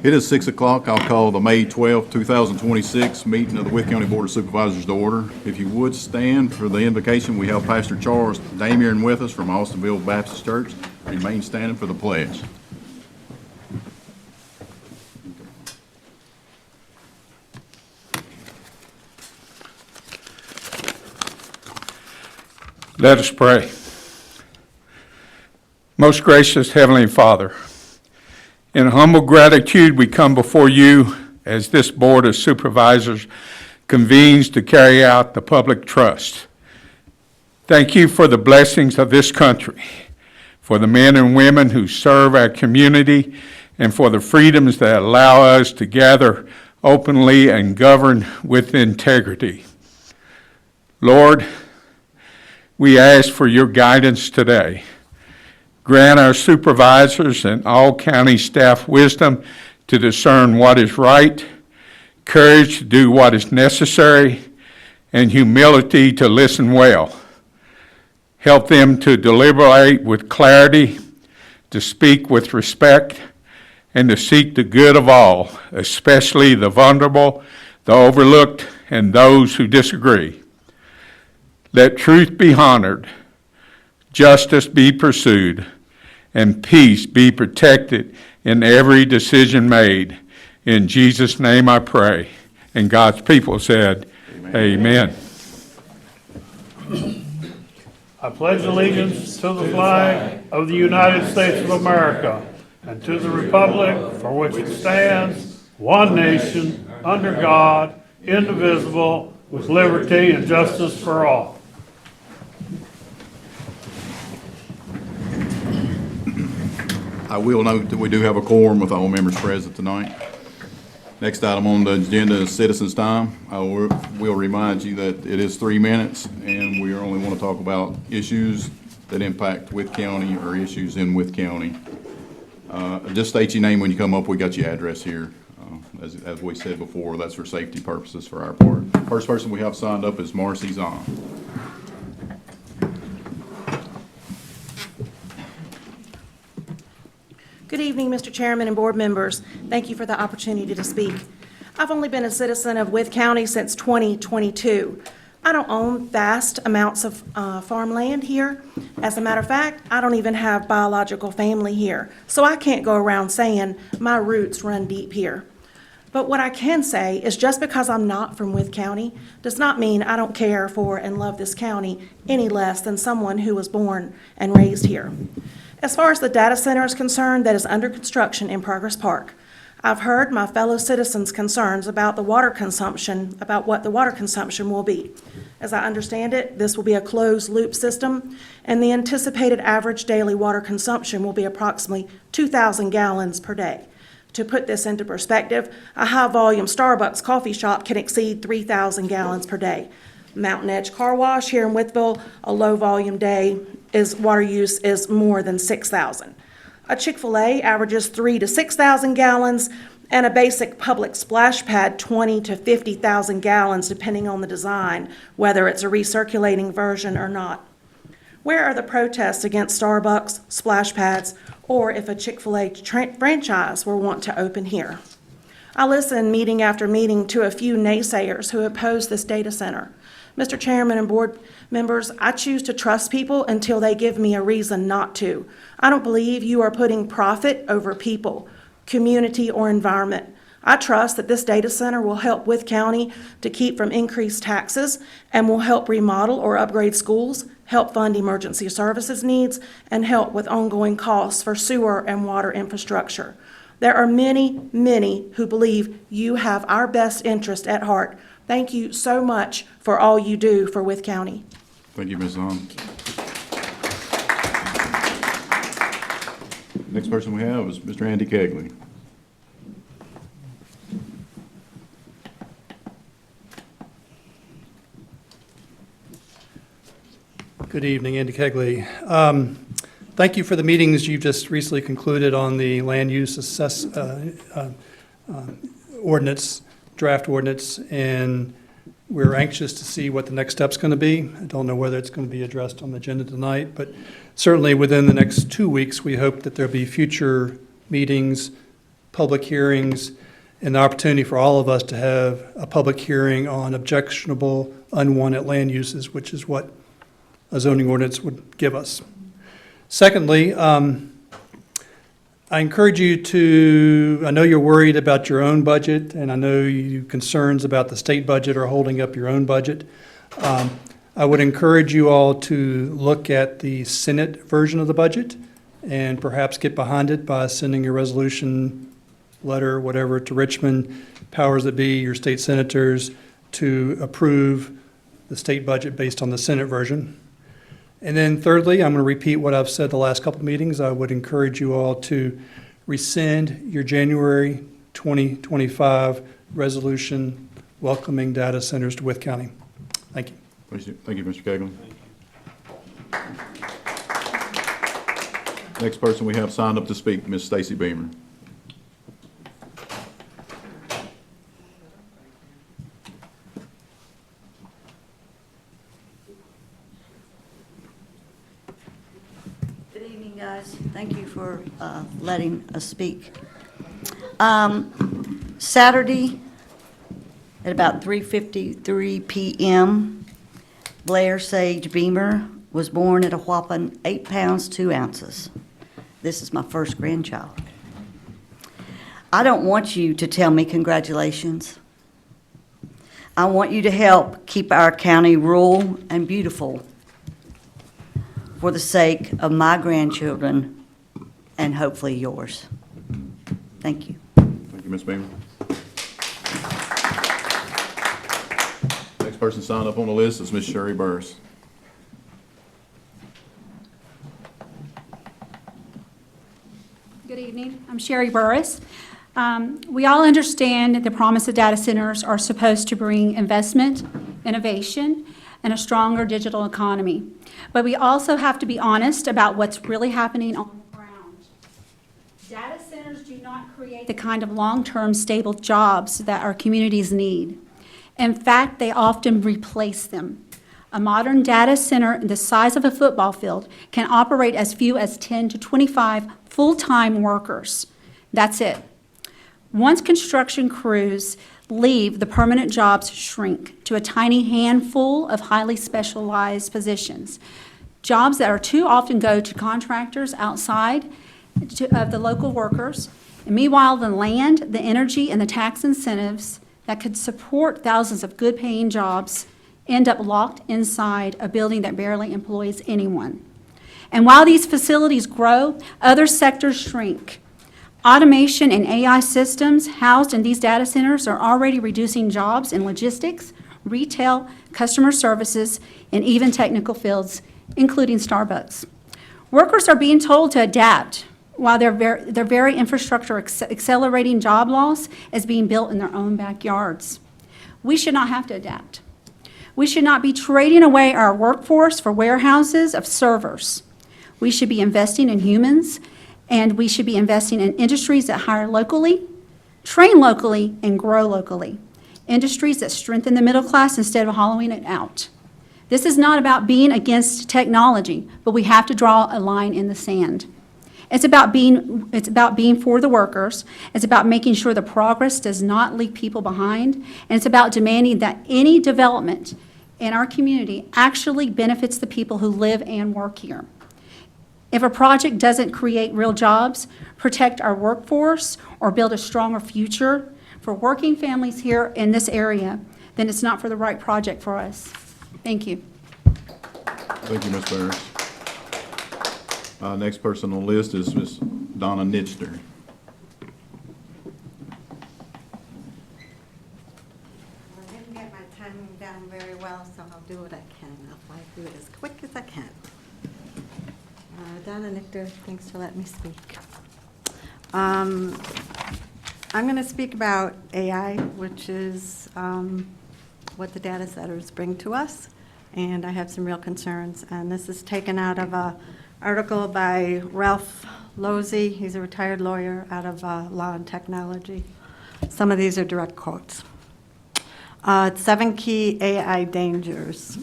It is 6 o'clock. I'll call the May 12th, 2026 meeting of the Wythe County Board of Supervisors to order. If you would stand for the invocation, we have Pastor Charles Damian with us from Austinville Baptist Church. Remain standing for the pledge. Let us pray. Most gracious Heavenly Father, in humble gratitude we come before you as this Board of Supervisors convenes to carry out the public trust. Thank you for the blessings of this country, for the men and women who serve our community, and for the freedoms that allow us to gather openly and govern with integrity. Lord, we ask for your guidance today. Grant our supervisors and all county staff wisdom to discern what is right, courage to do what is necessary, and humility to listen well. Help them to deliberate with clarity, to speak with respect, and to seek the good of all, especially the vulnerable, the overlooked, and those who disagree. Let truth be honored, justice be pursued, and peace be protected in every decision made. In Jesus' name I pray. And God's people said, Amen. I pledge allegiance to the flag of the United States of America and to the republic for which it stands, one nation, under God, indivisible, with liberty and justice for all. I will note that we do have a quorum with all members present tonight. Next item on the agenda is citizens' time. I will remind you that it is 3 minutes, and we only want to talk about issues that impact Wythe County or issues in Wythe County. Just state your name when you come up. We got your address here. As we said before, that's for safety purposes for our part. First person we have signed up is Marcy Zahn. Good evening, Mr. Chairman and board members. Thank you for the opportunity to speak. I've only been a citizen of Wythe County since 2022. I don't own vast amounts of farmland here. As a matter of fact, I don't even have biological family here, so I can't go around saying my roots run deep here. But what I can say is just because I'm not from Wythe County does not mean I don't care for and love this county any less than someone who was born and raised here. As far as the data center is concerned that is under construction in Progress Park, I've heard my fellow citizens' concerns about the water consumption, about what the water consumption will be. As I understand it, this will be a closed-loop system, and the anticipated average daily water consumption will be approximately 2,000 gallons per day. To put this into perspective, a high-volume Starbucks coffee shop can exceed 3,000 gallons per day. Mountain Edge Car Wash here in Wytheville, a low-volume day water use is more than 6,000. A Chick-fil-A averages 3,000 to 6,000 gallons, and a basic public splash pad 20,000 to 50,000 gallons, depending on the design, whether it's a recirculating version or not. Where are the protests against Starbucks, splash pads, or if a Chick-fil-A franchise were want to open here? I listen meeting after meeting to a few naysayers who oppose this data center. Mr. Chairman and board members, I choose to trust people until they give me a reason not to. I don't believe you are putting profit over people, community, or environment. I trust that this data center will help Wythe County to keep from increased taxes and will help remodel or upgrade schools, help fund emergency services needs, and help with ongoing costs for sewer and water infrastructure. There are many, many who believe you have our best interest at heart. Thank you so much for all you do for Wythe County. Thank you, Ms. Zahn. Next person we have is Mr. Andy Kegley. Good evening, Andy Kegley. Thank you for the meetings you've just recently concluded on the land use ordinance, draft ordinance, and we're anxious to see what the next step's going to be. I don't know whether it's going to be addressed on the agenda tonight, but certainly within the next 2 weeks, we hope that there'll be future meetings public hearings and the opportunity for all of us to have a public hearing on objectionable, unwanted land uses, which is what a zoning ordinance would give us. Secondly, I encourage you to, I know you're worried about your own budget, and I know you concerns about the state budget are holding up your own budget. I would encourage you all to look at the Senate version of the budget and perhaps get behind it by sending a resolution, letter, whatever, to Richmond, powers that be, your state senators, to approve the state budget based on the Senate version. And then thirdly, I'm going to repeat what I've said the last couple of meetings. I would encourage you all to rescind your January 2025 resolution welcoming data centers to Wythe County. Thank you. Thank you, Mr. Kegley. Next person we have signed up to speak, Ms. Stacy Beamer. Good evening, guys. Thank you for letting us speak. Saturday at about 3:53 p.m., Blair Sage Beamer was born at a whopping 8 pounds, 2 ounces. This is my first grandchild. I don't want you to tell me congratulations. I want you to help keep our county rural and beautiful for the sake of my grandchildren and hopefully yours. Thank you. Thank you, Ms. Beamer. Next person signed up on the list is Ms. Sherry Burris. Good evening. I'm Sherry Burris. We all understand that the promise of data centers are supposed to bring investment, innovation, and a stronger digital economy. But we also have to be honest about what's really happening on the ground. Data centers do not create the kind of long-term stable jobs that our communities need. In fact, they often replace them. A modern data center the size of a football field can operate as few as 10 to 25 full-time workers. That's it. Once construction crews leave, the permanent jobs shrink to a tiny handful of highly specialized positions. Jobs that are too often go to contractors outside of the local workers. And meanwhile, the land, the energy, and the tax incentives that could support thousands of good-paying jobs end up locked inside a building that barely employs anyone. And while these facilities grow, other sectors shrink. Automation and AI systems housed in these data centers are already reducing jobs in logistics, retail, customer services, and even technical fields, including Starbucks. Workers are being told to adapt while their very infrastructure accelerating job loss is being built in their own backyards. We should not have to adapt. We should not be trading away our workforce for warehouses of servers. We should be investing in humans, and we should be investing in industries that hire locally, train locally, and grow locally. Industries that strengthen the middle class instead of hollowing it out. This is not about being against technology, but we have to draw a line in the sand. It's about being for the workers. It's about making sure the progress does not leave people behind. And it's about demanding that any development in our community actually benefits the people who live and work here. If a project doesn't create real jobs, protect our workforce, or build a stronger future for working families here in this area, then it's not for the right project for us. Thank you. Thank you, Ms. Burris. Next person on the list is Ms. Donna Nitster. I didn't get my timing down very well, so I'll do what I can. I'll fly through it as quick as I can. Donna Nichter, thanks for letting me speak. I'm going to speak about AI, which is what the data centers bring to us, and I have some real concerns. And this is taken out of an article by Ralph Losey. He's a retired lawyer out of Law and Technology. Some of these are direct quotes. 7 key AI dangers.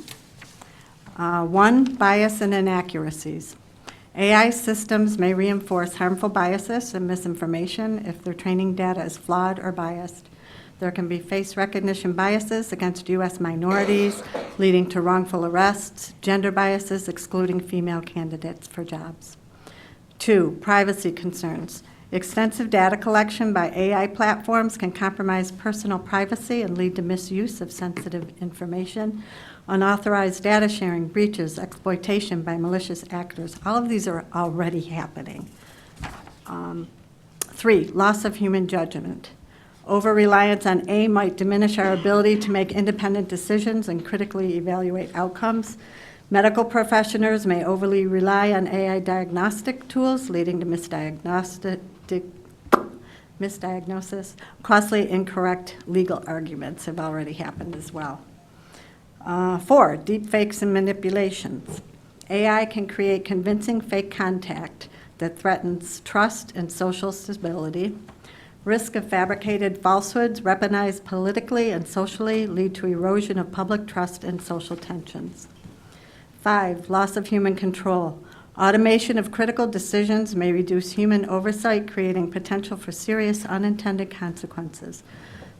1, bias and inaccuracies. AI systems may reinforce harmful biases and misinformation if their training data is flawed or biased. There can be face recognition biases against U.S. minorities, leading to wrongful arrests, gender biases excluding female candidates for jobs. 2, privacy concerns. Extensive data collection by AI platforms can compromise personal privacy and lead to misuse of sensitive information. Unauthorized data sharing, breaches, exploitation by malicious actors. All of these are already happening. 3, loss of human judgment. Over-reliance on AI might diminish our ability to make independent decisions and critically evaluate outcomes. Medical professionals may overly rely on AI diagnostic tools, leading to misdiagnosis. Costly, incorrect legal arguments have already happened as well. 4, deepfakes and manipulations. AI can create convincing fake contact that threatens trust and social stability. Risk of fabricated falsehoods, weaponized politically and socially, lead to erosion of public trust and social tensions. 5, loss of human control. Automation of critical decisions may reduce human oversight, creating potential for serious unintended consequences.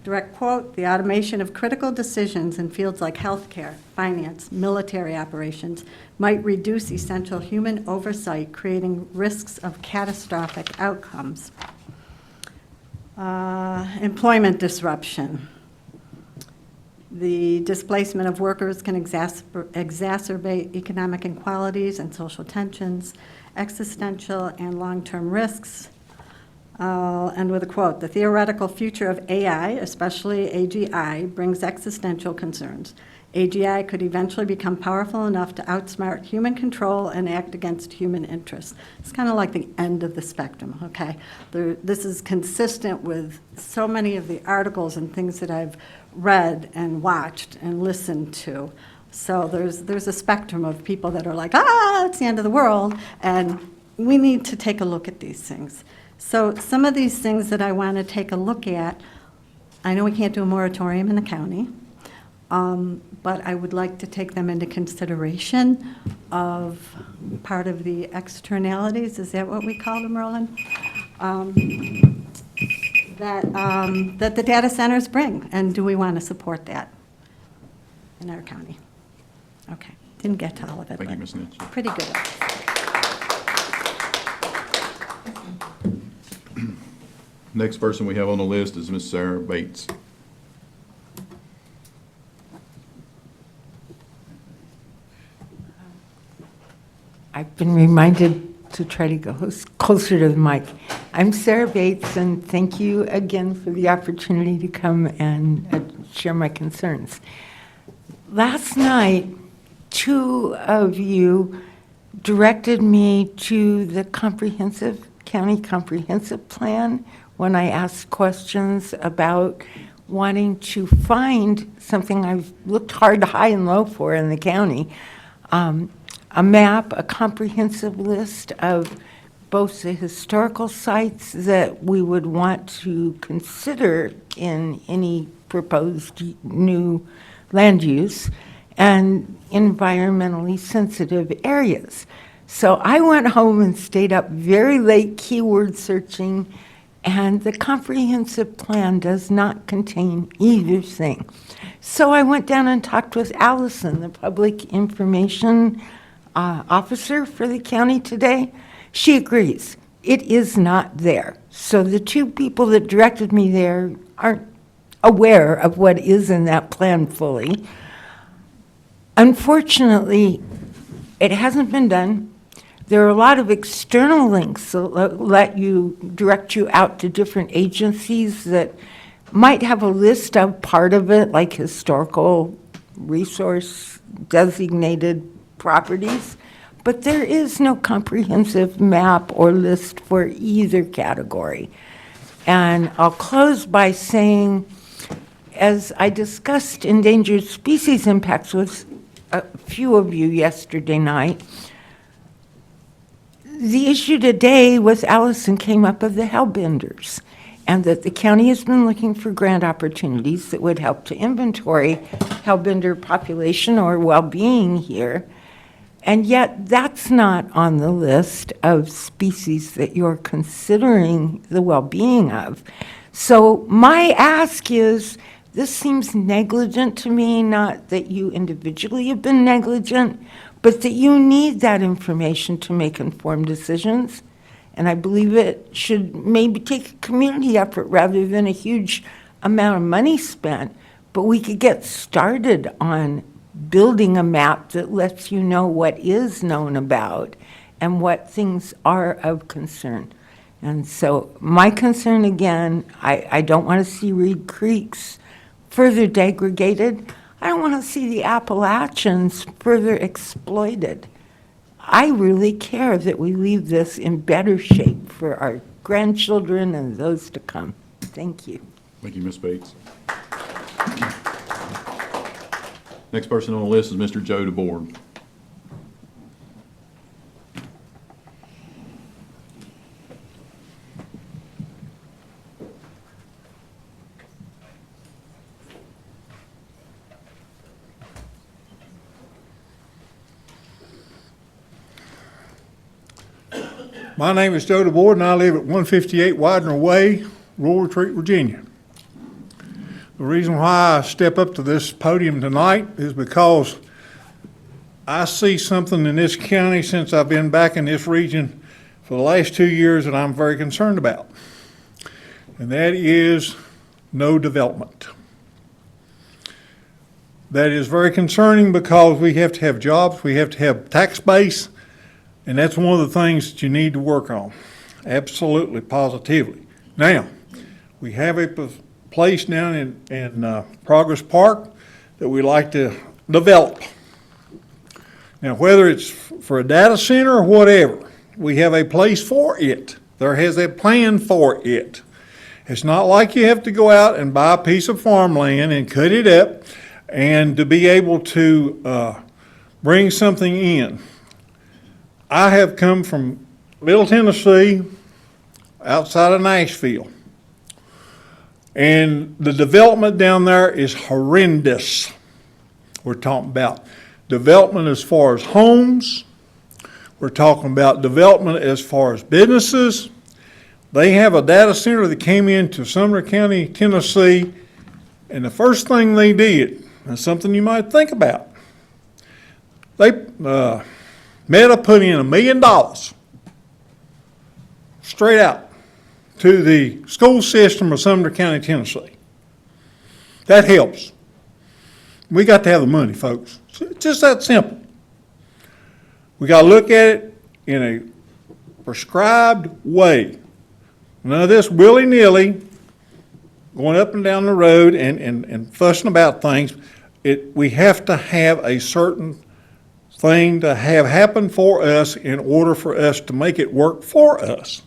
Direct quote, the automation of critical decisions in fields like healthcare, finance, military operations might reduce essential human oversight, creating risks of catastrophic outcomes. Employment disruption. The displacement of workers can exacerbate economic inequalities and social tensions, existential and long-term risks. I'll end with a quote. The theoretical future of AI, especially AGI, brings existential concerns. AGI could eventually become powerful enough to outsmart human control and act against human interests. It's kind of like the end of the spectrum, okay? This is consistent with so many of the articles and things that I've read and watched and listened to. So there's a spectrum of people that are like, it's the end of the world, and we need to take a look at these things. So some of these things that I want to take a look at, I know we can't do a moratorium in the county, but I would like to take them into consideration of part of the externalities. Is that what we call them, Roland? That the data centers bring, and do we want to support that in our county? Okay, didn't get to all of it. Thank you, but Ms. Nitch. pretty good. Next person we have on the list is Ms. Sarah Bates. I've been reminded to try to go closer to the mic. I'm Sarah Bates, and thank you again for the opportunity to come and share my concerns. Last night, 2 of you directed me to the county comprehensive plan when I asked questions about wanting to find something I've looked hard, high, and low for in the county. A map, a comprehensive list of both the historical sites that we would want to consider in any proposed new land use and environmentally sensitive areas. So I went home and stayed up very late keyword searching, and the comprehensive plan does not contain either thing. So I went down and talked with Allison, the public information officer for the county today. She agrees. It is not there. So the 2 people that directed me there aren't aware of what is in that plan fully. Unfortunately, it hasn't been done. There are a lot of external links that direct you out to different agencies that might have a list of part of it, like historical resource designated properties, but there is no comprehensive map or list for either category. And I'll close by saying, as I discussed endangered species impacts with a few of you yesterday night, the issue today with Allison came up of the hellbenders, and that the county has been looking for grant opportunities that would help to inventory hellbender population or well-being here. And yet, that's not on the list of species that you're considering the well-being of. So my ask is, this seems negligent to me, not that you individually have been negligent, but that you need that information to make informed decisions. And I believe it should maybe take a community effort rather than a huge amount of money spent. But we could get started on building a map that lets you know what is known about and what things are of concern. And so my concern, again, I don't want to see Reed Creeks further degraded. I don't want to see the Appalachians further exploited. I really care that we leave this in better shape for our grandchildren and those to come. Thank you. Thank you, Ms. Bates. Next person on the list is Mr. Joe DeBoard. My name is Joe DeBoard, and I live at 158 Widener Way, Rural Retreat, Virginia. The reason why I step up to this podium tonight is because I see something in this county since I've been back in this region for the last 2 years that I'm very concerned about. And that is no development. That is very concerning because we have to have jobs, we have to have tax base, and that's one of the things that you need to work on. Absolutely, positively. Now, we have a place down in Progress Park that we like to develop. Now, whether it's for a data center or whatever, we have a place for it. There has a plan for it. It's not like you have to go out and buy a piece of farmland and cut it up and to be able to bring something in. I have come from Middle Tennessee, outside of Nashville. And the development down there is horrendous. We're talking about development as far as homes. We're talking about development as far as businesses. They have a data center that came into Sumner County, Tennessee, and the first thing they did, and something you might think about, they Meta put in $1 million straight out to the school system of Sumner County, Tennessee. That helps. We got to have the money, folks. It's just that simple. We got to look at it in a prescribed way. None of this willy-nilly going up and down the road and fussing about things. We have to have a certain thing to have happen for us in order for us to make it work for us.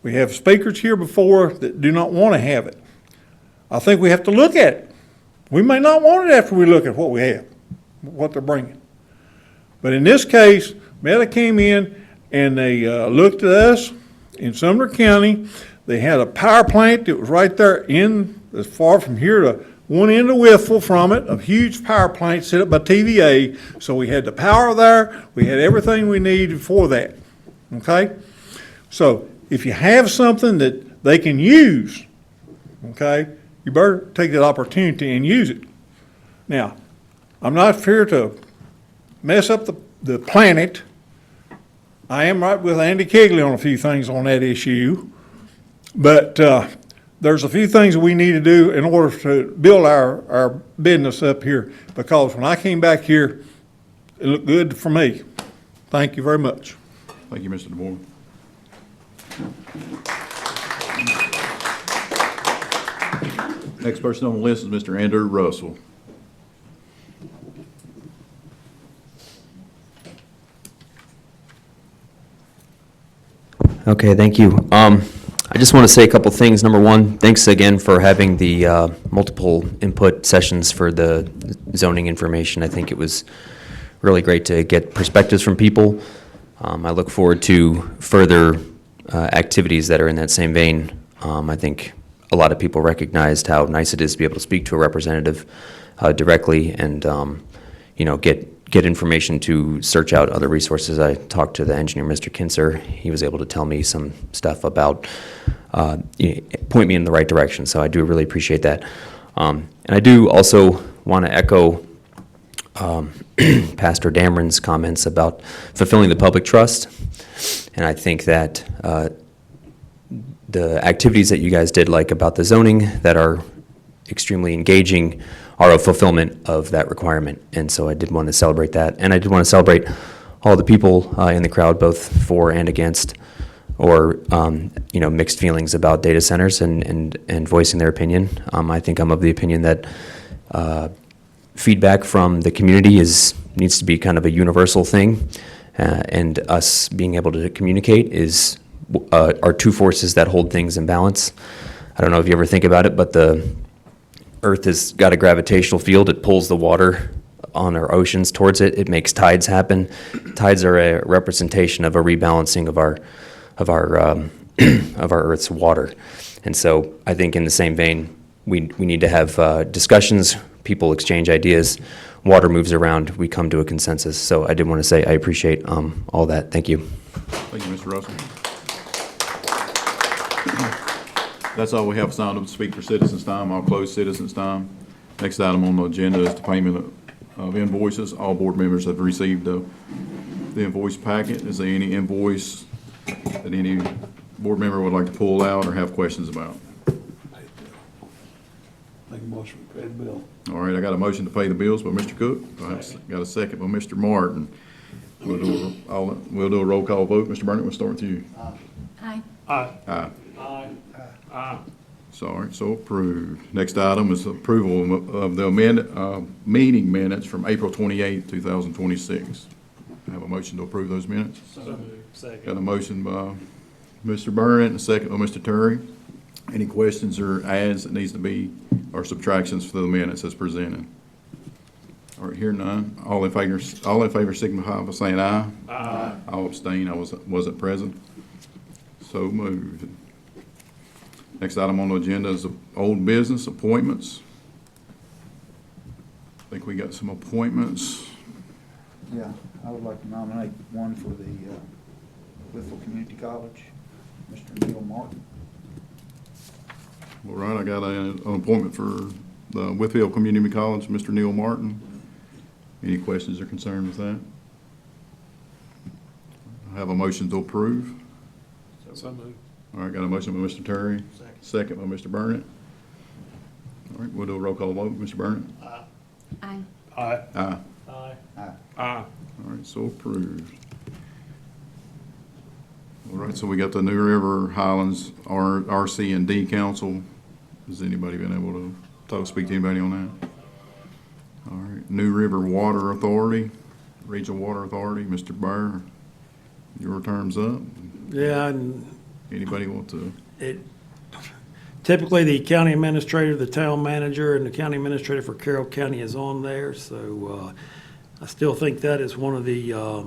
We have speakers here before that do not want to have it. I think we have to look at it. We may not want it after we look at what we have, what they're bringing. But in this case, Meta came in and they looked at us in Sumner County. They had a power plant that was right there as far from here to one end of Wythe from it, a huge power plant set up by TVA. So we had the power there. We had everything we needed for that. Okay? So if you have something that they can use, okay, you better take that opportunity and use it. Now, I'm not here to mess up the planet. I am right with Andy Kegley on a few things on that issue. But there's a few things we need to do in order to build our business up here, because when I came back here, it looked good for me. Thank you very much. Thank you, Mr. DeBoer. Next person on the list is Mr. Andrew Russell. Okay, thank you. I just want to say a couple things. Number one, thanks again for having the multiple input sessions for the zoning information. I think it was really great to get perspectives from people. I look forward to further activities that are in that same vein. I think a lot of people recognized how nice it is to be able to speak to a representative directly and, get get information to search out other resources. I talked to the engineer, Mr. Kinser. He was able to tell me some stuff about, point me in the right direction, so I do really appreciate that. And I do also want to echo Pastor Dameron's comments about fulfilling the public trust, and I think that the activities that you guys did, like about the zoning, that are extremely engaging, are a fulfillment of that requirement. And so I did want to celebrate that. And I did want to celebrate all the people in the crowd, both for and against, or mixed feelings about data centers and voicing their opinion. I think I'm of the opinion that feedback from the community needs to be kind of a universal thing, and us being able to communicate are two forces that hold things in balance. I don't know if you ever think about it, but the Earth has got a gravitational field. It pulls the water on our oceans towards it. It makes tides happen. Tides are a representation of a rebalancing of our of our Earth's water. And so I think in the same vein, we need to have discussions. People exchange ideas. Water moves around. We come to a consensus. So I did want to say I appreciate all that. Thank you. Thank you, Mr. Russell. That's all we have signed up to speak for citizens' time. I'll close citizens' time. Next item on the agenda is the payment of invoices. All board members have received the invoice packet. Is there any invoice that any board member would like to pull out or have questions about? Make a motion to pay the bill. All right, I got a motion to pay the bills by Mr. Cook. Got a second by Mr. Martin. We'll do a roll call vote. Mr. Burnett, we'll start with you. Aye. Aye. Aye. Aye. Aye. Sorry, so approved. Next item is approval of the meeting minutes from April 28, 2026. I have a motion to approve those minutes. Got a motion by Mr. Burnett and a second by Mr. Terry. Any questions or adds that needs to be, or subtractions for the minutes as presented? All right, here none. All in favor signify by saying aye. Aye. I'll abstain. I wasn't present. So moved. Next item on the agenda is old business appointments. I think we got some appointments. Yeah, I would like to nominate one for the Wythe Community College, Mr. Neil Martin. All right, I got an appointment for the Wythe Community College, Mr. Neil Martin. Any questions or concerns with that? I have a motion to approve. So moved. All right, got a motion by Mr. Terry. Second by Mr. Burnett. All right, we'll do a roll call vote. Mr. Burnett? Aye. Aye. Aye. Aye. Aye. Aye. All right, so approved. All right, so we got the New River Highlands RC and D Council. Has anybody been able to speak to anybody on that? All right, New River Water Authority, Regional Water Authority, Mr. Burr, your term's up. Yeah, and Anybody want to? typically the county administrator, the town manager, and the county administrator for Carroll County is on there, so I still think that is one of the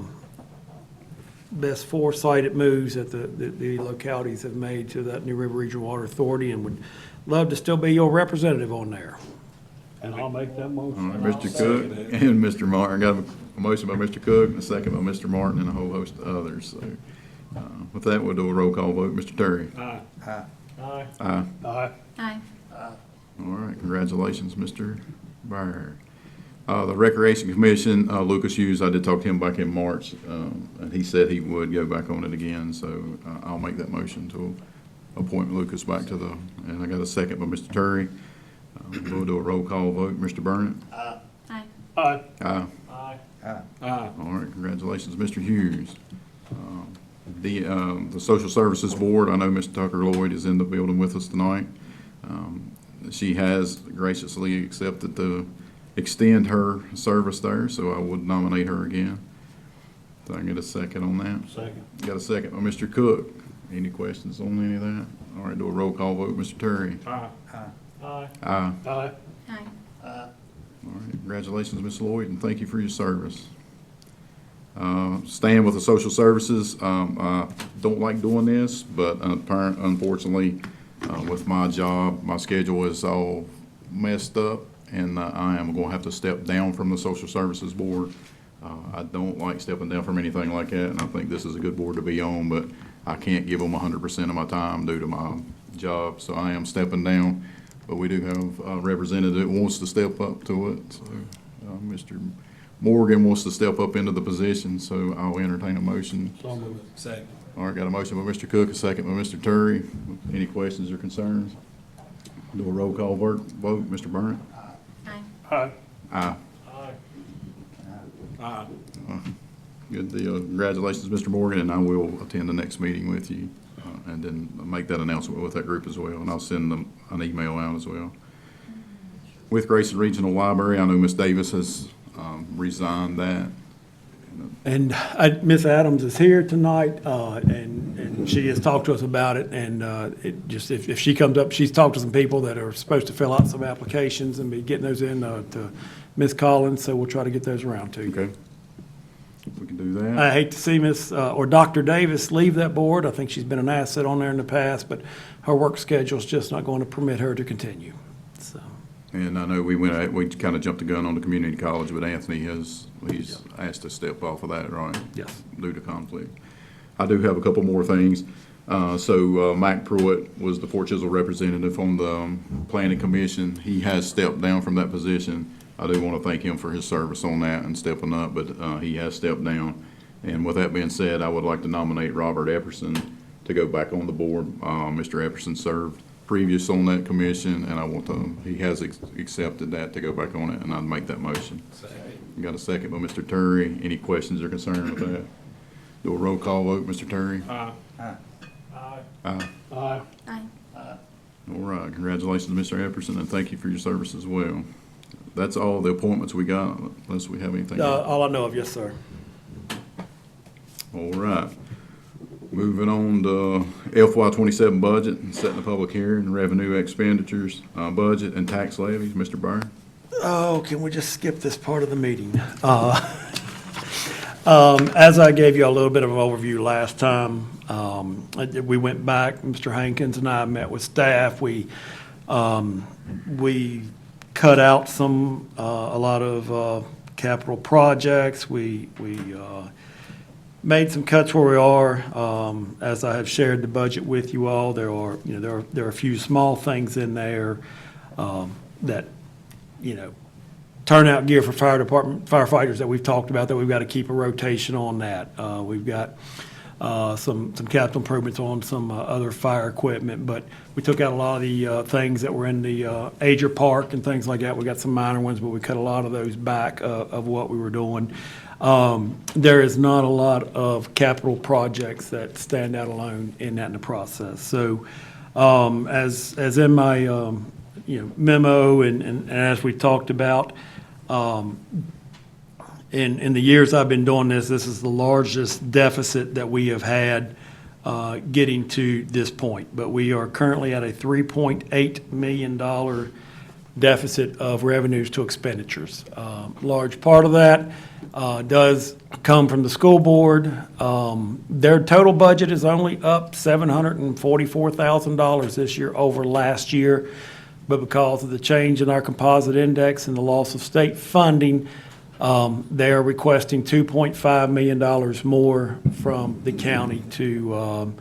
best foresighted moves that the localities have made to that New River Regional Water Authority, and would love to still be your representative on there. And I'll make that All motion. right, Mr. Cook and Mr. Martin. Got a motion by Mr. Cook and a second by Mr. Martin and a whole host of others. So with that, we'll do a roll call vote. Mr. Terry? Aye. Aye. Aye. Aye. Aye. Aye. All right, congratulations, Mr. Byer. The Recreation Commission, Lucas Hughes, I did talk to him back in March, and he said he would go back on it again, so I'll make that motion to appoint Lucas back to and I got a second by Mr. Terry. We'll do a roll call vote. Mr. Burnett? Aye. Aye. Aye. Aye. Aye. Aye. All right, congratulations, Mr. Hughes. The Social Services Board, I know Ms. Tucker Lloyd is in the building with us tonight. She has graciously accepted to extend her service there, so I would nominate her again. So I can get a second on that. Second. Got a second by Mr. Cook. Any questions on any of that? All right, do a roll call vote. Mr. Terry? Aye. Aye. Aye. Aye. Aye. Aye. All right, congratulations, Ms. Lloyd, and thank you for your service. Staying with the social services, I don't like doing this, but unfortunately, with my job, my schedule is all messed up, and I am going to have to step down from the Social Services Board I don't like stepping down from anything like that, and I think this is a good board to be on, but I can't give them 100% of my time due to my job, so I am stepping down. But we do have a representative that wants to step up to it, so Mr. Morgan wants to step up into the position, so I'll entertain a motion. Second. All right, got a motion by Mr. Cook, a second by Mr. Turry. Any questions or concerns? Do a roll call vote. Mr. Burnett? Aye. Aye. Aye. Good deal. Congratulations, Mr. Morgan, and I will attend the next meeting with you, and then make that announcement with that group as well, and I'll send them an email out as well. With Grayson Regional Library, I know Ms. Davis has resigned that. And Ms. Adams is here tonight, and she has talked to us about it, and it just, if she comes up, she's talked to some people that are supposed to fill out some applications and be getting those in to Ms. Collins, so we'll try to get those around to you. Okay. We can do that. I hate to see Ms. Or Dr. Davis leave that board. I think she's been an asset on there in the past, but her work schedule's just not going to permit her to continue, so. And I know we kind of jumped the gun on the community college, but Anthony he's asked to step off of that, right? Yes. Due to conflict. I do have a couple more things. Mac Pruitt was the Fort Chisholm representative on the planning commission. He has stepped down from that position. I do want to thank him for his service on that and stepping up, but he has stepped down. And with that being said, I would like to nominate Robert Epperson to go back on the board. Mr. Epperson served previous on that commission, and he has accepted that to go back on it, and I'd make that motion. You got a second by Mr. Turry. Any questions or concerns with that? Do a roll call vote, Mr. Turry. Aye. Aye. Aye. Aye. All right, congratulations, Mr. Epperson, and thank you for your service as well. That's all the appointments we got, unless we have anything else. All I know of, yes, sir. All right. Moving on to FY27 budget, and setting the public hearing, revenue expenditures, budget, and tax levies. Mr. Byrne? Oh, can we just skip this part of the meeting? As I gave you a little bit of an overview last time, we went back, Mr. Hankins and I met with staff. We cut out a lot of capital projects. We made some cuts where we are. As I have shared the budget with you all, there are a few small things in there that, turnout gear for fire department firefighters that we've talked about, that we've got to keep a rotation on that. We've got some capital improvements on some other fire equipment, but we took out a lot of the things that were in the Ager Park and things like that. We got some minor ones, but we cut a lot of those back of what we were doing. There is not a lot of capital projects that stand out alone in the process. So as in my memo and as we talked about, in the years I've been doing this is the largest deficit that we have had getting to this point. But we are currently at a $3.8 million deficit of revenues to expenditures. Large part of that does come from the school board. Their total budget is only up $744,000 this year over last year. But because of the change in our composite index and the loss of state funding, they are requesting $2.5 million more from the county to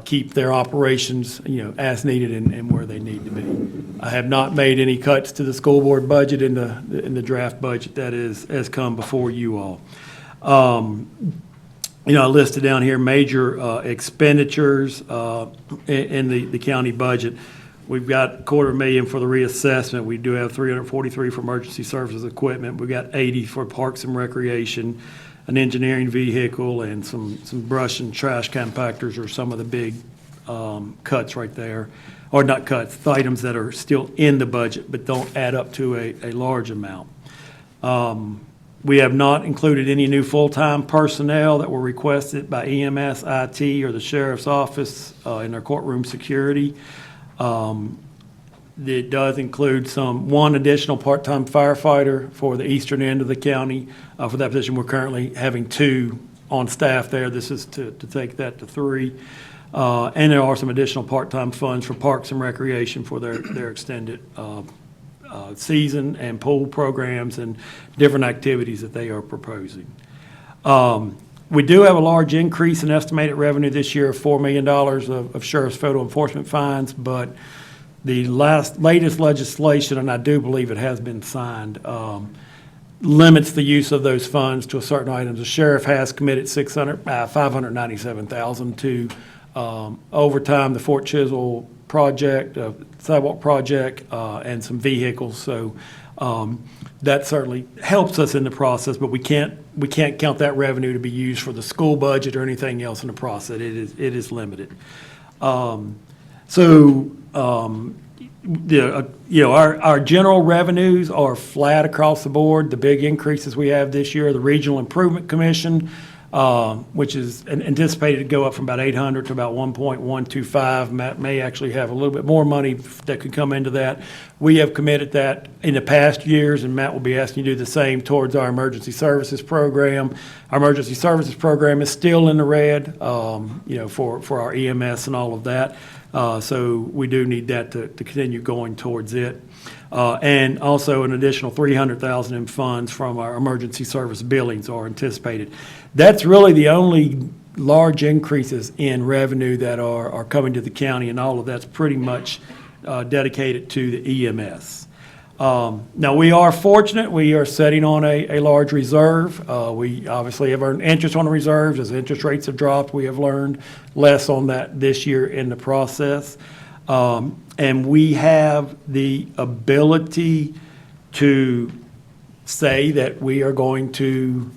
keep their operations, as needed and where they need to be. I have not made any cuts to the school board budget in the draft budget that has come before you all. I listed down here major expenditures in the county budget. We've got $250,000 for the reassessment. We do have $343 for emergency services equipment. We've got $80 for parks and recreation, an engineering vehicle, and some brush and trash compactors are some of the big cuts right there. Or not cuts, the items that are still in the budget but don't add up to a large amount. We have not included any new full-time personnel that were requested by EMS, IT, or the sheriff's office in their courtroom security. It does include one additional part-time firefighter for the eastern end of the county. For that position, we're currently having 2 on staff there. This is to take that to 3. And there are some additional part-time funds for parks and recreation for their extended season and pool programs and different activities that they are proposing. We do have a large increase in estimated revenue this year of $4 million of sheriff's photo enforcement fines, but the latest legislation, and I do believe it has been signed, limits the use of those funds to a certain items. The sheriff has committed $597,000 to overtime, the Fort Chisel project, sidewalk project, and some vehicles. So that certainly helps us in the process, but we can't count that revenue to be used for the school budget or anything else in the process. It is limited. Our general revenues are flat across the board. The big increases we have this year, the Regional Improvement Commission, which is anticipated to go up from about 800 to about 1.125. Matt may actually have a little bit more money that could come into that. We have committed that in the past years, and Matt will be asking you to do the same towards our emergency services program. Our emergency services program is still in the red, for our EMS and all of that. So we do need that to continue going towards it. And also an additional $300,000 in funds from our emergency service billings are anticipated. That's really the only large increases in revenue that are coming to the county, and all of that's pretty much dedicated to the EMS. Now, we are fortunate. We are sitting on a large reserve. We obviously have earned interest on the reserves. As interest rates have dropped, we have learned less on that this year in the process. And we have the ability to say that we are going to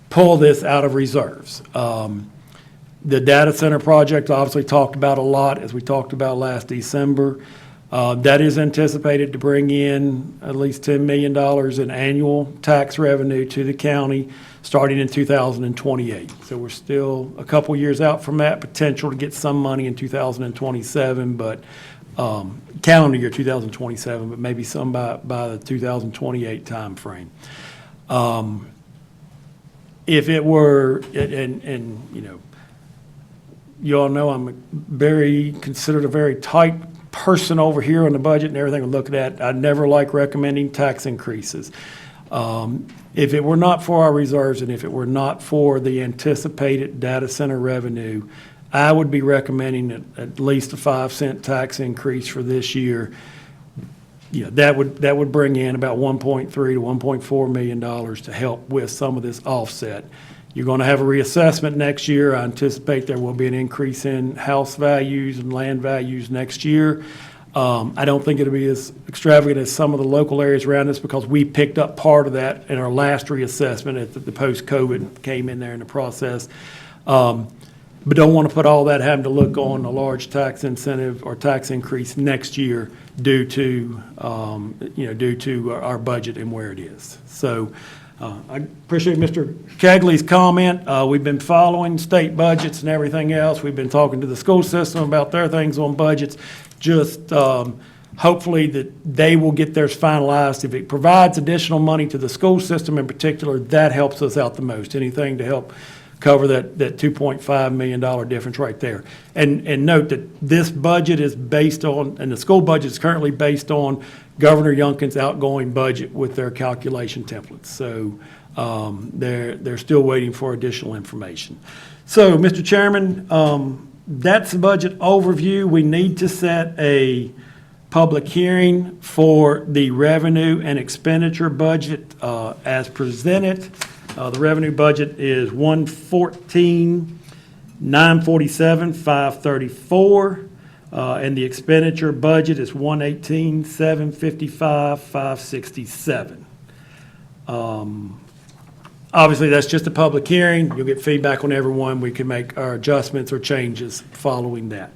pull this out of reserves. The data center project obviously talked about a lot, as we talked about last December. That is anticipated to bring in at least $10 million in annual tax revenue to the county starting in 2028. So we're still a couple years out from that, potential to get some money in 2027, but calendar year 2027, but maybe some by the 2028 timeframe. If it were, you all know I'm considered a very tight person over here on the budget and everything we look at. I never like recommending tax increases. If it were not for our reserves and if it were not for the anticipated data center revenue, I would be recommending at least a 5-cent tax increase for this year. That would bring in about $1.3 to $1.4 million to help with some of this offset. You're going to have a reassessment next year. I anticipate there will be an increase in house values and land values next year. I don't think it'll be as extravagant as some of the local areas around us because we picked up part of that in our last reassessment at the post-COVID came in there in the process. But don't want to put all that having to look on a large tax incentive or tax increase next year due to our budget and where it is. So I appreciate Mr. Kegley's comment. We've been following state budgets and everything else. We've been talking to the school system about their things on budgets. Just hopefully that they will get theirs finalized. If it provides additional money to the school system in particular, that helps us out the most. Anything to help cover that $2.5 million difference right there. And note that this budget is based on, and the school budget is currently based on Governor Youngkin's outgoing budget with their calculation templates. So they're still waiting for additional information. So, Mr. Chairman, that's the budget overview. We need to set a public hearing for the revenue and expenditure budget as presented. The revenue budget is $114,947,534, and the expenditure budget is $118,755,567. Obviously, that's just a public hearing. You'll get feedback on everyone. We can make our adjustments or changes following that.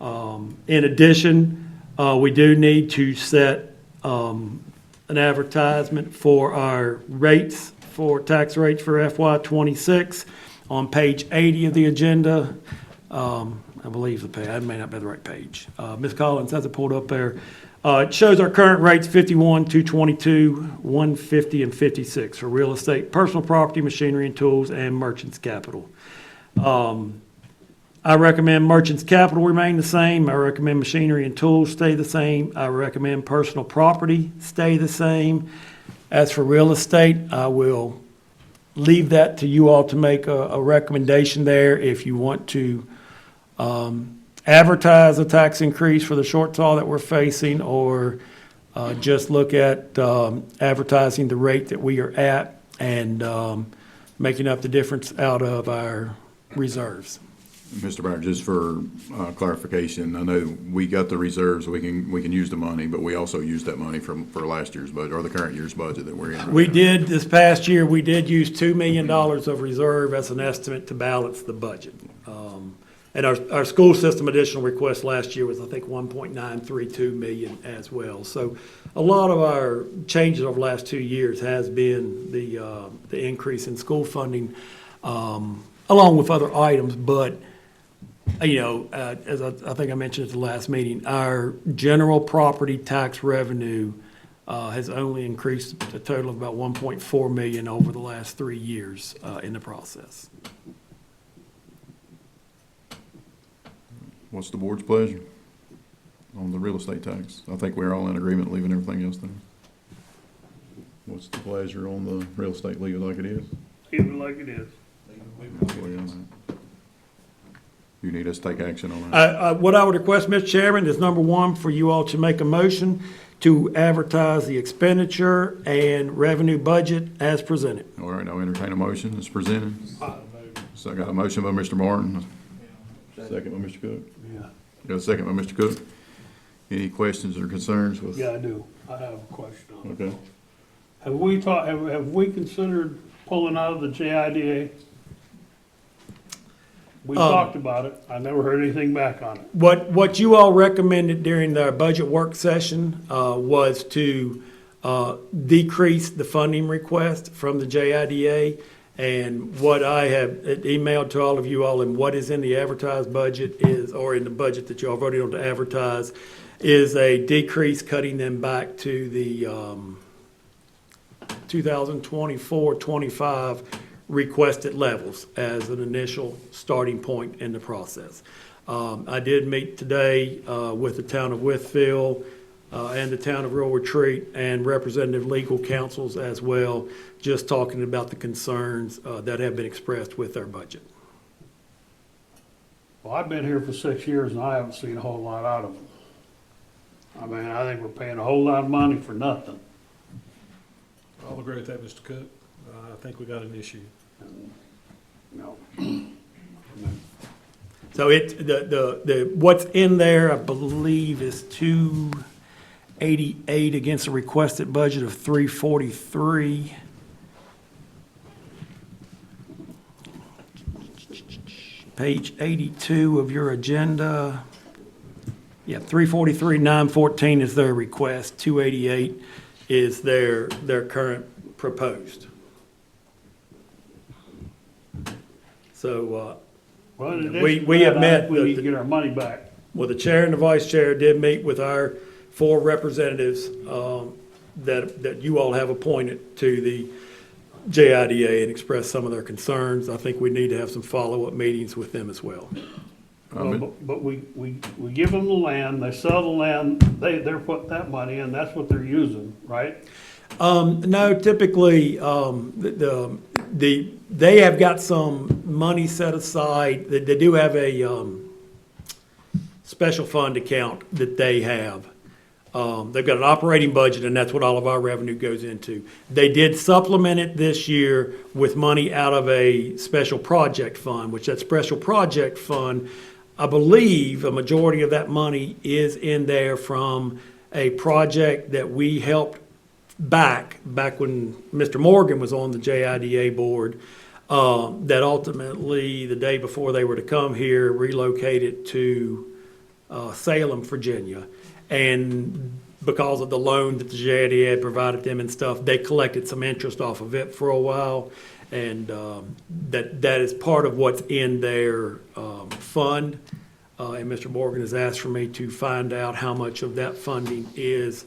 In addition, we do need to set an advertisement for our rates, for tax rates for FY26 on page 80 of the agenda. I believe the page, I may not be the right page. Ms. Collins has it pulled up there. It shows our current rates, 51, 222, 150, and 56 for real estate, personal property, machinery and tools, and merchants capital. I recommend merchants' capital remain the same. I recommend machinery and tools stay the same. I recommend personal property stay the same. As for real estate, I will leave that to you all to make a recommendation there. If you want to advertise a tax increase for the shortfall that we're facing, or just look at advertising the rate that we are at and making up the difference out of our reserves. Mr. Byron, just for clarification, I know we got the reserves, we can use the money, but we also used that money for last year's budget, or the current year's budget that we're in. right We now. did, this past year, we did use $2 million of reserve as an estimate to balance the budget. And our school system additional request last year was, I think, 1.932 million as well. So a lot of our changes over the last 2 years has been the increase in school funding, along with other items. But, as I think I mentioned at the last meeting, our general property tax revenue has only increased a total of about 1.4 million over the last 3 years in the process. What's the board's pleasure on the real estate tax? I think we're all in agreement leaving everything else there. What's the pleasure on the real estate, leave it like it is? Keep it like it is. You need us to take action on that? What I would request, Mr. Chairman, is number one, for you all to make a motion to advertise the expenditure and revenue budget as presented. All right, I'll entertain a motion as presented. So I got a motion by Mr. Martin, second by Mr. Cook. Yeah, Got a second by Mr. Cook. Any questions or concerns with? yeah, I do. I have a question on it. Okay. Have we considered pulling out of the JIDA? We talked about it. I never heard anything back on it. What you all recommended during the budget work session was to decrease the funding request from the JIDA. And what I have emailed to all of you all, and what is in the advertised budget is, or in the budget that you all voted on to advertise, is a decrease, cutting them back to the 2024-25 requested levels as an initial starting point in the process. I did meet today with the town of Wytheville and the town of Rural Retreat and representative legal counsels as well, just talking about the concerns that have been expressed with our budget. Well, I've been here for 6 years and I haven't seen a whole lot out of them. I mean, I think we're paying a whole lot of money for nothing. I'll agree with that, Mr. Cook. I think we got an issue. No. So the what's in there, I believe, is 288 against a requested budget of 343. Page 82 of your agenda. Yeah, 343, 914 is their request. 288 is their current proposed. So, Well, in We addition to have that, met we need to get our money back. well, the chair and the vice chair did meet with our 4 representatives that you all have appointed to the JIDA and expressed some of their concerns. I think we need to have some follow-up meetings with them as well. Well, but we give them the land, they sell the land, they're putting that money in, that's what they're using, right? No, typically, they have got some money set aside. They do have a special fund account that they have. They've got an operating budget, and that's what all of our revenue goes into. They did supplement it this year with money out of a special project fund, which that special project fund, I believe a majority of that money is in there from a project that we helped back when Mr. Morgan was on the JIDA board, that ultimately, the day before they were to come here, relocated to Salem, Virginia. And because of the loan that the JIDA had provided them and stuff, they collected some interest off of it for a while. And that is part of what's in their fund. And Mr. Morgan has asked for me to find out how much of that funding is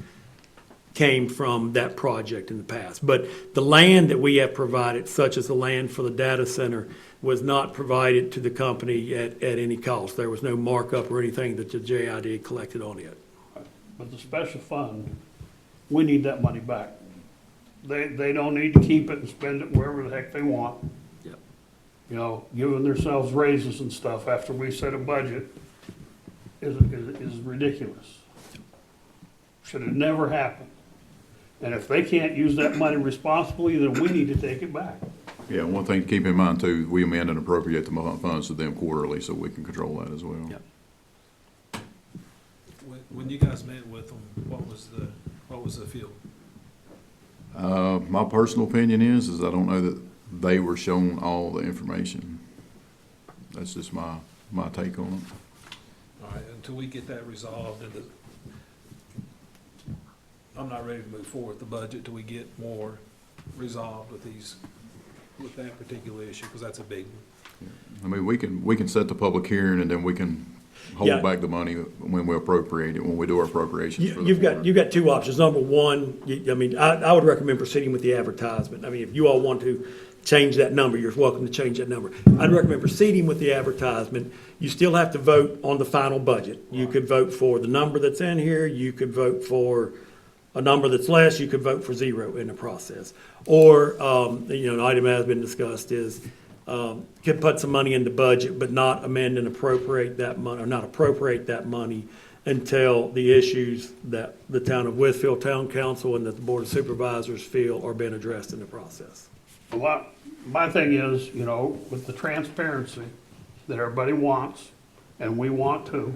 came from that project in the past. But the land that we have provided, such as the land for the data center, was not provided to the company at any cost. There was no markup or anything that the JID collected on it. But the special fund, we need that money back. They don't need to keep it and spend it wherever the heck they want. Yep. You know, giving themselves raises and stuff after we set a budget is ridiculous. Should have never happened. And if they can't use that money responsibly, then we need to take it back. Yeah, one thing to keep in mind too, we amend and appropriate the funds to them quarterly, so we can control that as well. Yep. When you guys met with them, what was the feel? My personal opinion is I don't know that they were shown all the information. That's just my take on it. All right, until we get that resolved, and I'm not ready to move forward with the budget till we get more resolved with that particular issue, because that's a big one. I mean, we can set the public hearing and then we can Yeah. hold back the money when we appropriate it, when we do our appropriations for the You've quarter. got two options. Number one, I would recommend proceeding with the advertisement. I mean, if you all want to change that number, you're welcome to change that number. I'd recommend proceeding with the advertisement. You still have to vote on the final budget. You could vote for the number that's in here, you could vote for a number that's less, you could vote for zero in the process. Or, an item has been discussed is, could put some money in the budget, but not amend and appropriate that money, or not appropriate that money until the issues that the town of Wytheville Town Council and that the Board of Supervisors feel are being addressed in the process. Well, my thing is, with the transparency that everybody wants, and we want to,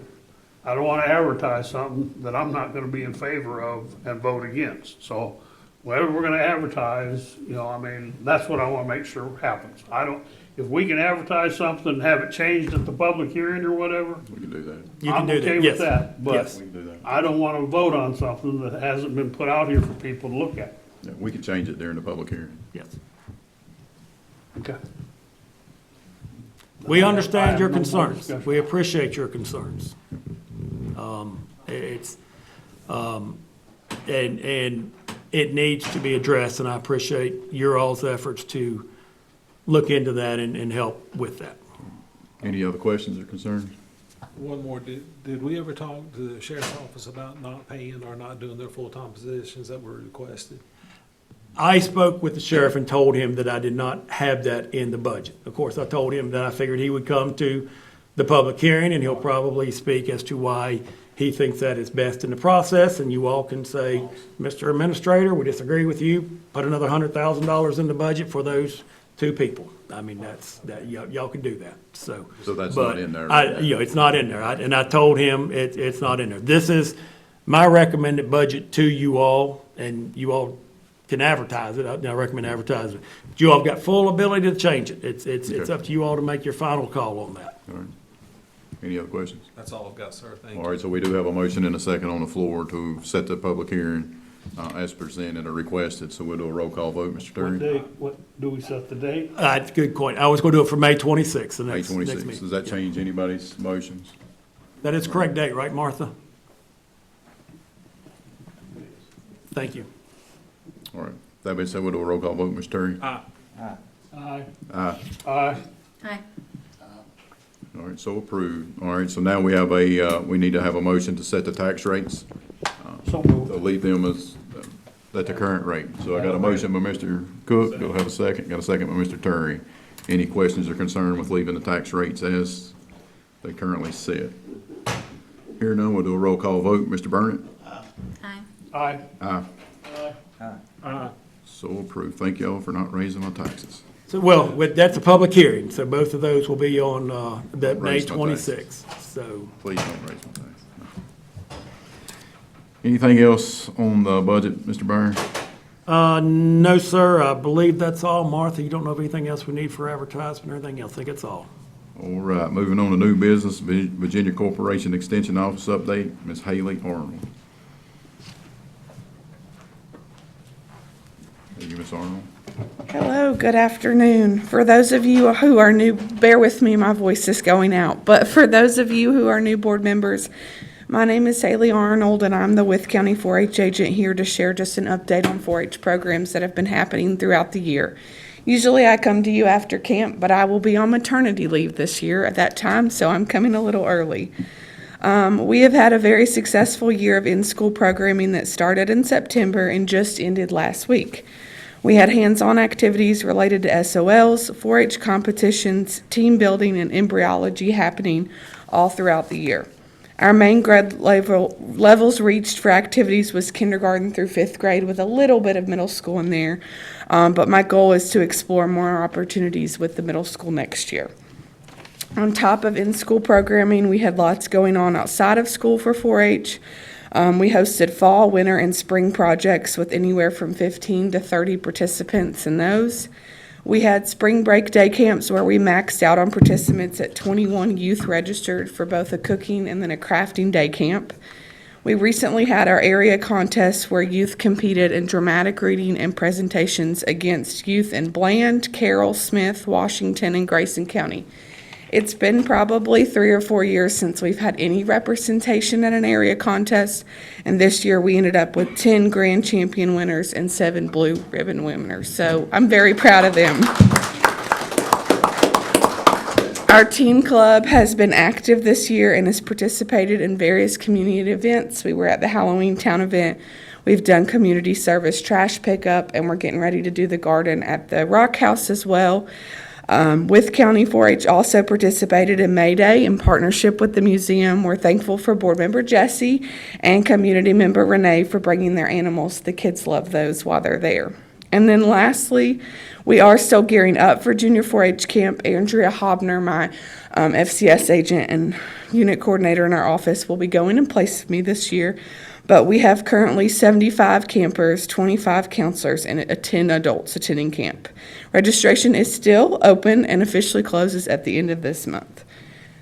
I don't want to advertise something that I'm not going to be in favor of and vote against. So whatever we're going to advertise, that's what I want to make sure happens. If we can advertise something and have it changed at the public hearing or whatever, We can do that. You can do that, I'm okay yes. with that. But Yes. We can do that. I don't want to vote on something that hasn't been put out here for people to look at. Yeah, we can change it during the public hearing. Yes. Okay. We I understand have your no more concerns. discussion. We appreciate your concerns. And it needs to be addressed, and I appreciate your all's efforts to look into that and help with that. Any other questions or concerns? One more, did we ever talk to the sheriff's office about not paying or not doing their full-time positions that were requested? I spoke with the sheriff and told him that I did not have that in the budget. Of course, I told him that I figured he would come to the public hearing and he'll probably speak as to why he thinks that is best in the process, and you all can say, Mr. Administrator, we disagree with you, put another $100,000 in the budget for those two people. I mean, y'all can do that, so. So that's but not in there? it's not in there, and I told him it's not in there. This is my recommended budget to you all, and you all can advertise it. I recommend advertising it. But you all have got full ability to change it. It's Okay. up to you all to make your final call on that. All right. Any other questions? That's all I've got, sir, thank you. All right, so we do have a motion and a second on the floor to set the public hearing as presented or requested, so we'll do a roll call vote, Mr. Terry. What, do we set the date? It's a good point. I was going to do it for May 26th, the May next 26th. meeting. Does that change anybody's motions? That is the correct date, right, Martha? Thank you. All right. That being said, we'll do a roll call vote, Mr. Terry. Aye. Aye. Aye. Aye. Aye. All right, so approved. All right, so now we have we need to have a motion to set the tax rates. So moved. To leave them as, at the current rate. So I got a motion by Mr. Cook, do I have a second? Got a second by Mr. Terry. Any questions or concern with leaving the tax rates as they currently sit? Here none, we'll do a roll call vote. Mr. Burnett? Aye. Aye. Aye. Aye. So approved. Thank y'all for not raising my taxes. So, well, that's a public hearing, so both of those will be on that May Raise my taxes. 26th. So, Please don't raise my taxes. No. Anything else on the budget, Mr. Byrne? no, sir, I believe that's all. Martha, you don't know of anything else we need for advertisement or anything else? I think it's all. All right, moving on to new business, Virginia Corporation Extension Office update, Ms. Haley Arnold. Thank you, Ms. Arnold. Hello, good afternoon. For those of you who are new, bear with me, my voice is going out. But for those of you who are new board members, My name is Haley Arnold, and I'm the Wythe County 4-H agent here to share just an update on 4-H programs that have been happening throughout the year. Usually I come to you after camp, but I will be on maternity leave this year at that time, so I'm coming a little early. We have had a very successful year of in-school programming that started in September and just ended last week. We had hands-on activities related to SOLs, 4-H competitions, team building, and embryology happening all throughout the year. Our main grade levels reached for activities was kindergarten through 5th grade with a little bit of middle school in there, but my goal is to explore more opportunities with the middle school next year. On top of in-school programming, we had lots going on outside of school for 4-H. We hosted fall, winter, and spring projects with anywhere from 15 to 30 participants in those. We had spring break day camps where we maxed out on participants at 21 youth registered for both a cooking and then a crafting day camp. We recently had our area contests where youth competed in dramatic reading and presentations against youth in Bland, Carroll, Smith, Washington, and Grayson County. It's been probably 3 or 4 years since we've had any representation at an area contest, and this year we ended up with 10 grand champion winners and 7 blue ribbon winners, so I'm very proud of them. Our teen club has been active this year and has participated in various community events. We were at the Halloween Town event. We've done community service trash pickup, and we're getting ready to do the garden at the Rock House as well. Wythe County 4-H also participated in May Day in partnership with the museum. We're thankful for board member Jesse and community member Renee for bringing their animals. The kids love those while they're there. And then lastly, we are still gearing up for Junior 4-H Camp. Andrea Hobner, my FCS agent and unit coordinator in our office, will be going in place of me this year. But we have currently 75 campers, 25 counselors, and 10 adults attending camp. Registration is still open and officially closes at the end of this month.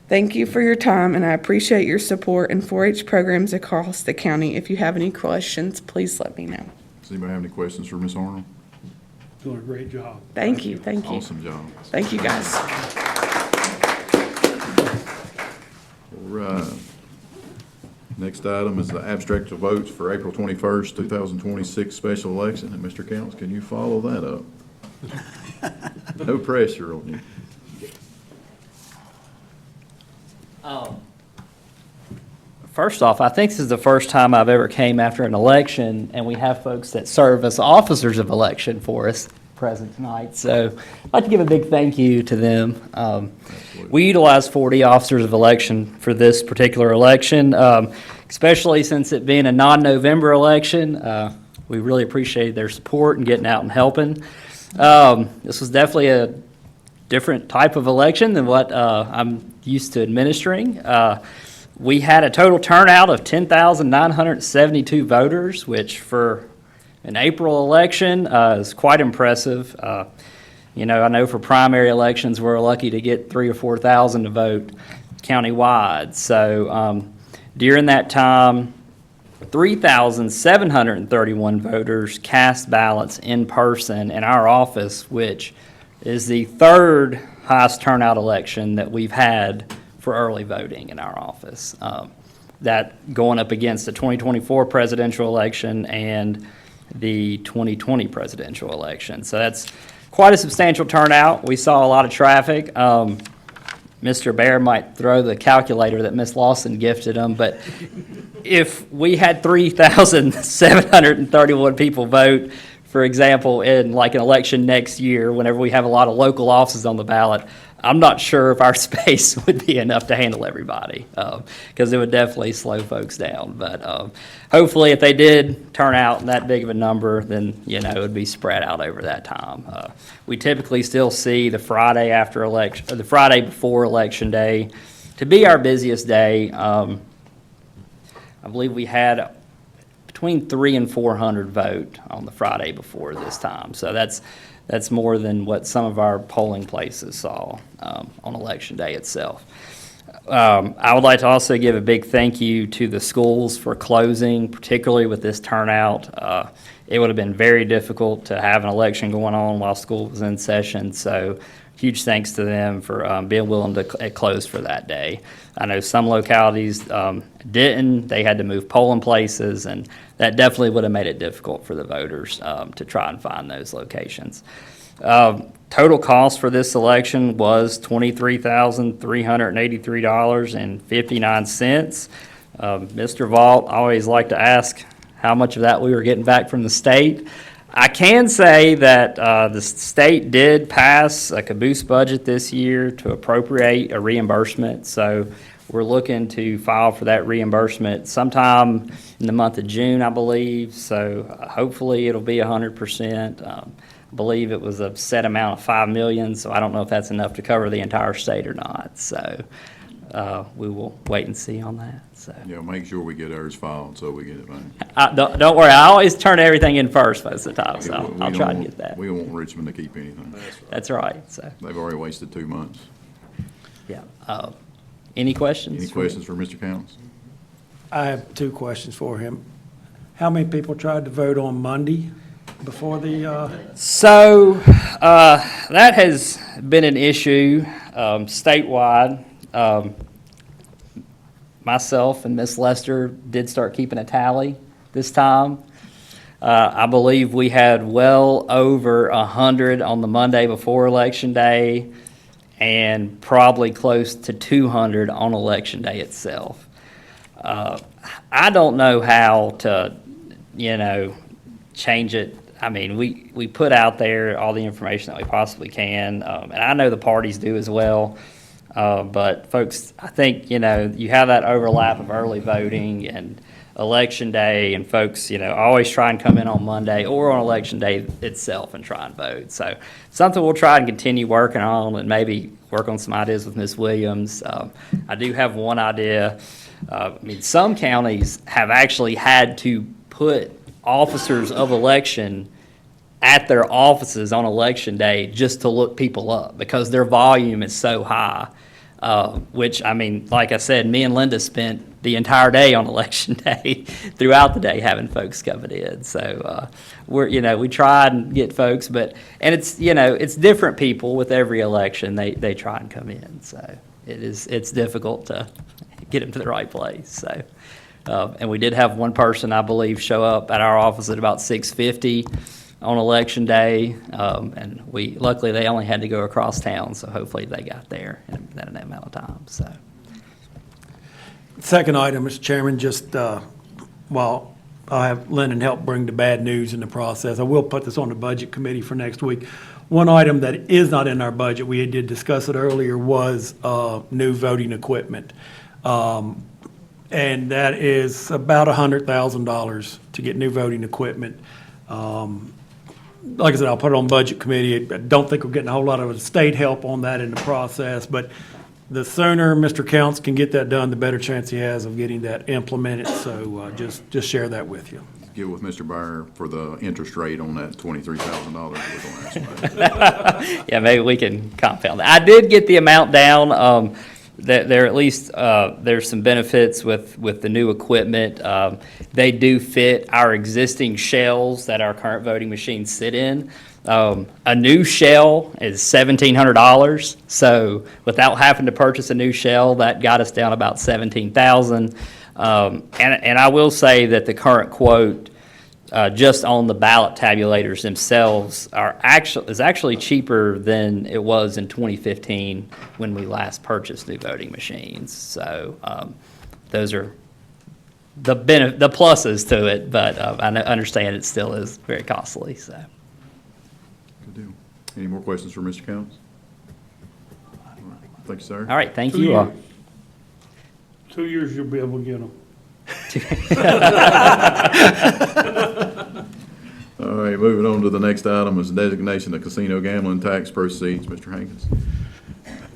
Thank you for your time, and I appreciate your support in 4-H programs across the county. If you have any questions, please let me know. Does anybody have any questions for Ms. Arnold? Doing a great job. Thank you. Awesome job. Thank you, guys. All right. Next item is the abstract of votes for April 21st, 2026 special election. And Mr. Counts, can you follow that up? No pressure on you. First off, I think this is the first time I've ever came after an election, and we have folks that serve as officers of election for us present tonight. So I'd like to give a big thank you to them. We utilized 40 officers of election for this particular election, especially since it being a non-November election. We really appreciated their support and getting out and helping. This was definitely a different type of election than what I'm used to administering. We had a total turnout of 10,972 voters, which for an April election is quite impressive. You know, I know for primary elections, we're lucky to get 3,000 or 4,000 to vote countywide. So during that time, 3,731 voters cast ballots in person in our office, which is the third highest turnout election that we've had for early voting in our office. That going up against the 2024 presidential election and the 2020 presidential election. So that's quite a substantial turnout. We saw a lot of traffic. Mr. Bear might throw the calculator that Miss Lawson gifted him, but if we had 3,731 people vote, for example, in like an election next year, whenever we have a lot of local offices on the ballot, I'm not sure if our space would be enough to handle everybody, because it would definitely slow folks down. But hopefully, if they did turn out in that big of a number, then you know it would be spread out over that time. We typically still see the Friday after election, or the Friday before Election Day, to be our busiest day. I believe we had between 300 and 400 vote on the Friday before this time. So that's more than what some of our polling places saw on Election Day itself. I would like to also give a big thank you to the schools for closing, particularly with this turnout. It would have been very difficult to have an election going on while school was in session, so huge thanks to them for being willing to close for that day. I know some localities didn't, they had to move polling places, and that definitely would have made it difficult for the voters to try and find those locations. Total cost for this election was $23,383.59. Mr. Vaught always liked to ask how much of that we were getting back from the state. I can say that the state did pass a caboose budget this year to appropriate a reimbursement, so we're looking to file for that reimbursement sometime in the month of June, I believe, so hopefully it'll be 100%. I believe it was a set amount of $5 million, so I don't know if that's enough to cover the entire state or not, so we will wait and see on that. So. Yeah, make sure we get ours filed so we get it back. Don't worry, I always turn everything in first most of the time, so I'll try to get that. We don't want Richmond to keep anything. That's right. So They've already wasted 2 months. yeah. Any questions? Any questions for Mr. Counts? I have two questions for him. How many people tried to vote on Monday before the? So that has been an issue statewide. Myself and Miss Lester did start keeping a tally this time. I believe we had well over 100 on the Monday before Election Day and probably close to 200 on Election Day itself. I don't know how to, change it. I mean, we put out there all the information that we possibly can, and I know the parties do as well. But folks, I think, you have that overlap of early voting and Election Day, and folks, always try and come in on Monday or on Election Day itself and try and vote. So something we'll try and continue working on, and maybe work on some ideas with Ms. Williams. I do have one idea. Some counties have actually had to put officers of election at their offices on Election Day just to look people up because their volume is so high. Which, like I said, me and Linda spent the entire day on Election Day throughout the day having folks coming in. So we try and get folks, and it's different people with every election. They try and come in. So it's difficult to get them to the right place. So and we did have one person, I believe, show up at our office at about 6:50 on Election Day, and luckily they only had to go across town, so hopefully they got there in that amount of time. So, Second item, Mr. Chairman, just while I have Lyndon help bring the bad news in the process, I will put this on the Budget Committee for next week. One item that is not in our budget, we did discuss it earlier, was new voting equipment. And that is about $100,000 to get new voting equipment. Like I said, I'll put it on Budget Committee. I don't think we're getting a whole lot of state help on that in the process, but the sooner Mr. Counts can get that done, the better chance he has of getting that implemented. So just share that with you. Get with Mr. Byer for the interest rate on that $23,000 we're going to ask about. yeah, maybe we can compound that. I did get the amount down. There at least there's some benefits with the new equipment. They do fit our existing shells that our current voting machines sit in. A new shell is $1,700. So without having to purchase a new shell, that got us down about $17,000. And I will say that the current quote just on the ballot tabulators themselves is actually cheaper than it was in 2015 when we last purchased new voting machines. So those are the pluses to it, but I understand it still is very costly. So. Good deal. Any more questions for Mr. Counts? Thank you, sir. All right, thank you all. 2 years you'll be able to get them. All right, moving on to the next item is designation of casino gambling tax proceeds. Mr. Hankins.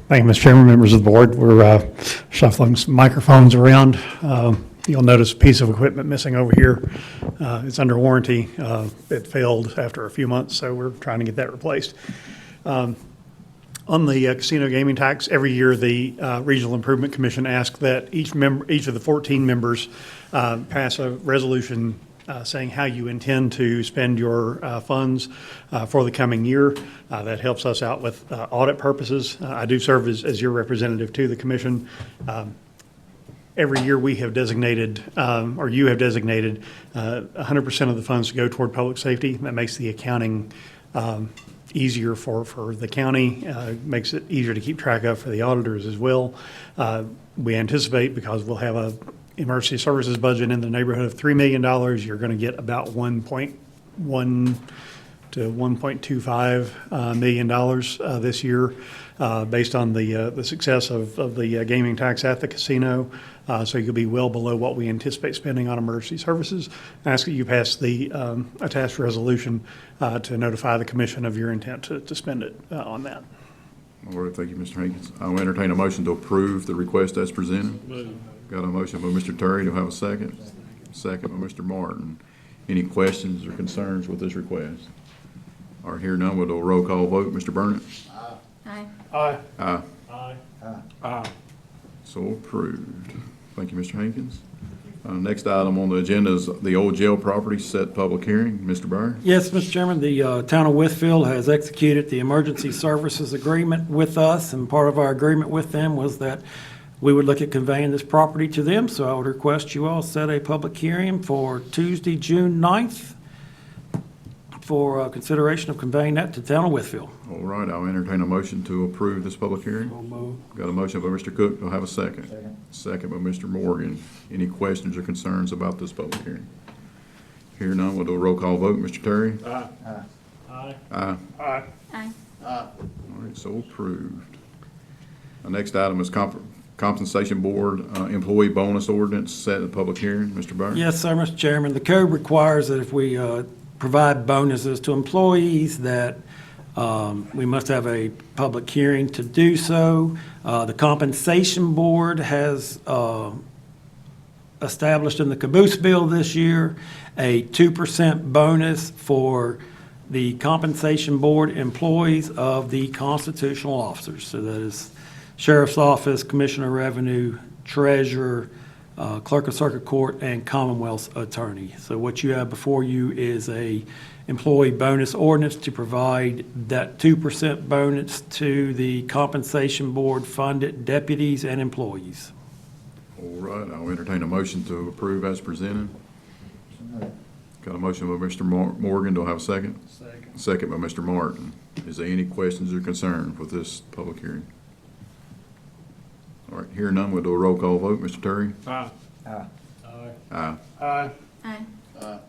Thank you, Mr. Chairman, members of the board. We're shuffling some microphones around. You'll notice a piece of equipment missing over here. It's under warranty. It failed after a few months, so we're trying to get that replaced. On the casino gaming tax, every year the Regional Improvement Commission asks that each of the 14 members pass a resolution saying how you intend to spend your funds for the coming year. That helps us out with audit purposes. I do serve as your representative to the commission. every year we have designated, or you have designated, 100% of the funds to go toward public safety. That makes the accounting easier for the county, makes it easier to keep track of for the auditors as well. We anticipate, because we'll have a emergency services budget in the neighborhood of $3 million, you're going to get about 1.1 to $1.25 million this year, based on the success of the gaming tax at the casino. So you'll be well below what we anticipate spending on emergency services. I ask that you pass the attached resolution to notify the commission of your intent to spend it on that. All right, thank you, Mr. Hankins. I'll entertain a motion to approve the request as presented. Got a motion by Mr. Terry. Do I have a second? Second by Mr. Martin. Any questions or concerns with this request? All right, here none, we'll do a roll call vote. Mr. Burnett? Aye. Aye. Aye. Aye. Aye. So approved. Thank you, Mr. Hankins. Next item on the agenda is the old jail property set public hearing. Mr. Byrd? Yes, Mr. Chairman, the town of Wytheville has executed the emergency services agreement with us, and part of our agreement with them was that we would look at conveying this property to them. So I would request you all set a public hearing for Tuesday, June 9th for consideration of conveying that to the town of Wytheville. All right, I'll entertain a motion to approve this public hearing. Got a motion by Mr. Cook. Do I have a second? Second by Mr. Morgan. Any questions or concerns about this public hearing? Here none, we'll do a roll call vote. Mr. Terry? Aye. Aye. Aye. Aye. All right, so approved. Our next item is Compensation Board Employee Bonus Ordinance set at public hearing. Mr. Byrd? Yes, sir, Mr. Chairman. The code requires that if we provide bonuses to employees, that we must have a public hearing to do so. The Compensation Board has established in the caboose bill this year a 2% bonus for the Compensation Board employees of the constitutional officers. So that is Sheriff's Office, Commissioner of Revenue, Treasurer, Clerk of Circuit Court, and Commonwealth's Attorney. So what you have before you is a employee bonus ordinance to provide that 2% bonus to the Compensation Board funded deputies and employees. All right, I'll entertain a motion to approve as presented. Got a motion by Mr. Morgan. Do I have a second? Second. Second by Mr. Martin. Is there any questions or concerns with this public hearing? All right, here none, we'll do a roll call vote. Mr. Terry? Aye. Aye. Aye. Aye. Aye. All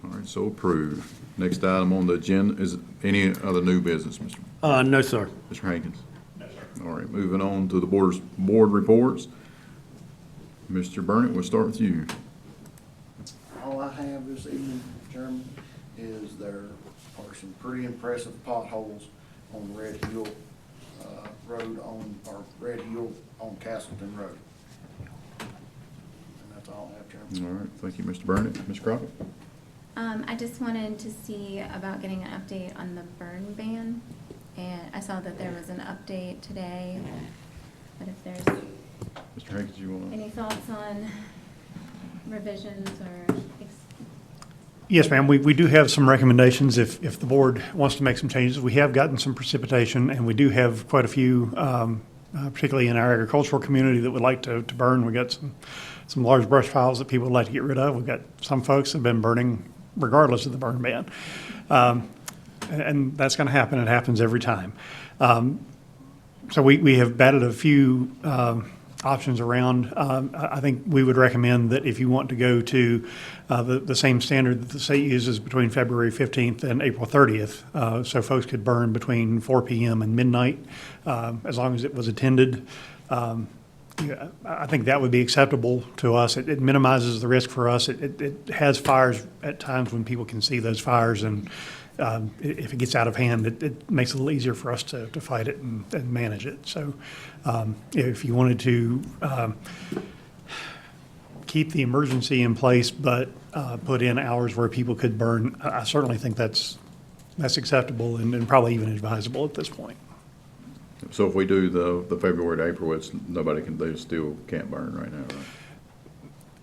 right, so approved. Next item on the agenda is any other new business, Mr. No, sir. Mr. Hankins? No, sir. All right, moving on to the board reports. Mr. Burnett, we'll start with you. All I have this evening, Chairman, is there are some pretty impressive potholes on Red Hill Road Red Hill on Castleton Road. And that's all I have, Chairman. All right, thank you, Mr. Burnett. Ms. Crockett? I just wanted to see about getting an update on the burn ban. And I saw that there was an update today, but if there's Mr. Hankins, you want to? any thoughts on revisions or Yes, ma'am. We do have some recommendations if the board wants to make some changes. We have gotten some precipitation, and we do have quite a few, particularly in our agricultural community, that would like to burn. We got some large brush piles that people would like to get rid of. We've got some folks that have been burning regardless of the burn ban. And that's going to happen. It happens every time. So we have batted a few options around. I think we would recommend that if you want to go to the same standard that the state uses between February 15th and April 30th, so folks could burn between 4 p.m. and midnight, as long as it was attended. Yeah, I think that would be acceptable to us. It minimizes the risk for us. It has fires at times when people can see those fires, and if it gets out of hand, it makes it a little easier for us to fight it and manage it. So if you wanted to keep the emergency in place but put in hours where people could burn, I certainly think that's acceptable and probably even advisable at this point. So if we do the February to April, they still can't burn right now,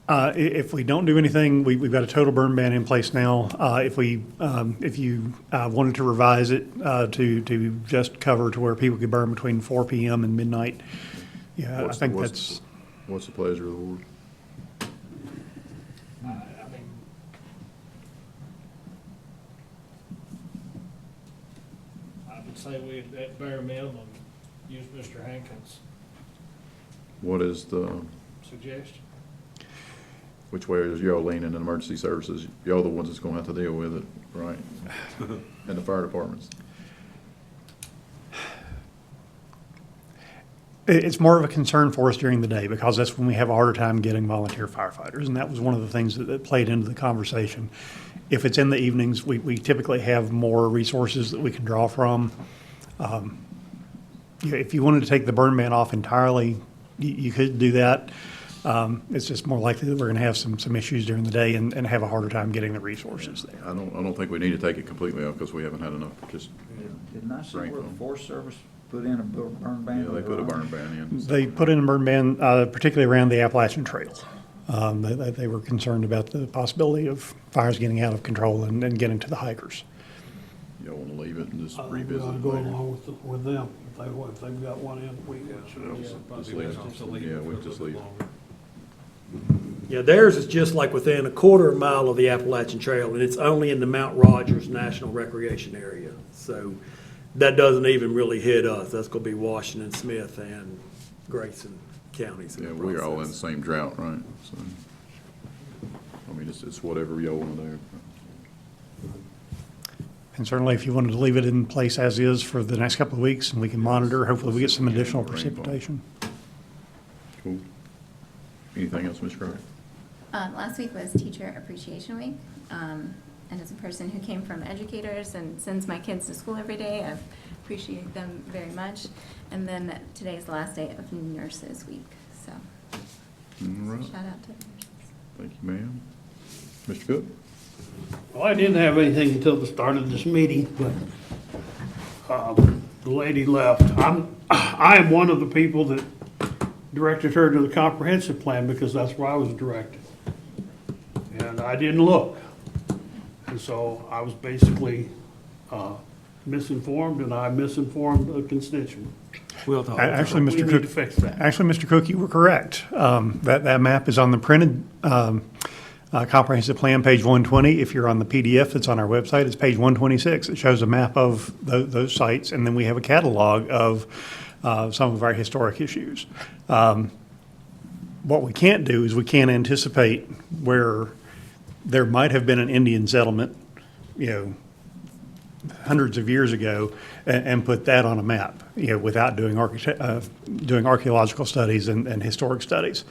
right? If we don't do anything, we've got a total burn ban in place now. If you wanted to revise it to just cover to where people could burn between 4 p.m. and midnight, yeah, I think that's. What's the pleasure of the board? I mean, I would say we, at bare minimum, use Mr. Hankins' What is the, suggestion. which way is y'all leaning in emergency services? Y'all the ones that's gonna have to deal with it, right? And the fire departments. It's more of a concern for us during the day because that's when we have a harder time getting volunteer firefighters. And that was one of the things that played into the conversation. If it's in the evenings, we typically have more resources that we can draw from. If you wanted to take the burn ban off entirely, you could do that. It's just more likely that we're going to have some issues during the day and have a harder time getting the resources there. I don't think we need to take it completely out because we haven't had enough Didn't I see Rank where the them. Forest Service put in a burn ban? Yeah, they put a burn ban in. They put in a burn ban, particularly around the Appalachian Trail. They were concerned about the possibility of fires getting out of control and getting to the hikers. Y'all wanna leave it and just We revisit ought to it go later? along with them, if they've got one in, we should. Just leave it. Yeah, we just leave it. Yeah, theirs is just like within a quarter mile of the Appalachian Trail, and it's only in the Mount Rogers National Recreation Area. So that doesn't even really hit us. That's gonna be Washington, Smith, and Grayson counties. in Yeah, the we're all in the process. same drought, right? So, I mean, it's whatever y'all wanna do. And certainly, if you wanted to leave it in place as is for the next couple of weeks, and we can monitor, hopefully we get some additional precipitation. Cool. Anything else, Ms. Crocker? Last week was Teacher Appreciation Week, and as a person who came from educators and sends my kids to school every day, I appreciate them very much. And then today is the last day of Nurses Week, so All right. shout out to the nurses. Thank you, ma'am. Mr. Cook? Well, I didn't have anything until the start of this meeting, but the lady left. I am one of the people that directed her to the comprehensive plan because that's where I was directed. And I didn't look. And so I was basically misinformed, and I misinformed a constituent. We'll talk. Actually, We Mr. need Cook, to fix that. actually, Mr. Cook, you were correct. That map is on the printed comprehensive plan, page 120. If you're on the PDF that's on our website, it's page 126. It shows a map of those sites, and then we have a catalog of some of our historic issues. What we can't do is we can't anticipate where there might have been an Indian settlement, hundreds of years ago, and put that on a map, without doing archaeological studies and historic studies.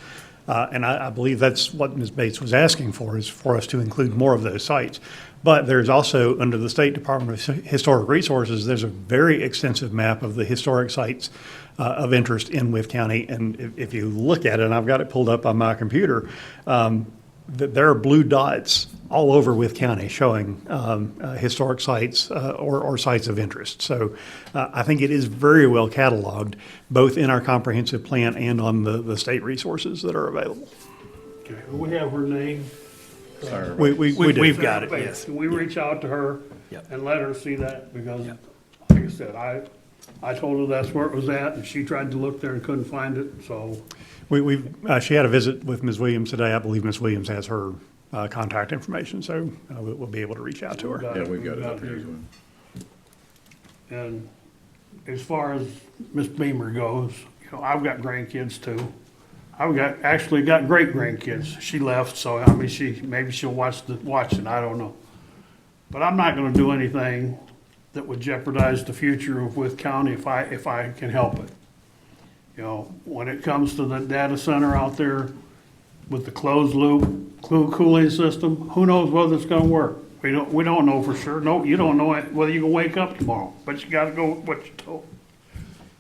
And I believe that's what Ms. Bates was asking for, is for us to include more of those sites. But there's also, under the State Department of Historic Resources, there's a very extensive map of the historic sites of interest in Wythe County. And if you look at it, and I've got it pulled up on my computer, there are blue dots all over Wythe County showing historic sites or sites of interest. So I think it is very well cataloged, both in our comprehensive plan and on the state resources that are available. Okay, we have her name. We do. We've got it, yes. Can we reach out to her Yep. and let her see that? Because, like I said, I told her that's where it was at, and she tried to look there and couldn't find it, so. She had a visit with Ms. Williams today. I believe Ms. Williams has her contact information, so we'll be able to reach out to her. Yeah, we've got it up here as well. And as far as Miss Beamer goes, I've got grandkids too. I've actually got great grandkids. She left, so I mean, maybe she'll watch it. I don't know. But I'm not going to do anything that would jeopardize the future of Wythe County if I can help it. When it comes to the data center out there with the closed loop cooling system, who knows whether it's going to work? We don't know for sure. No, you don't know whether you can wake up tomorrow, but you got to go with what you're told.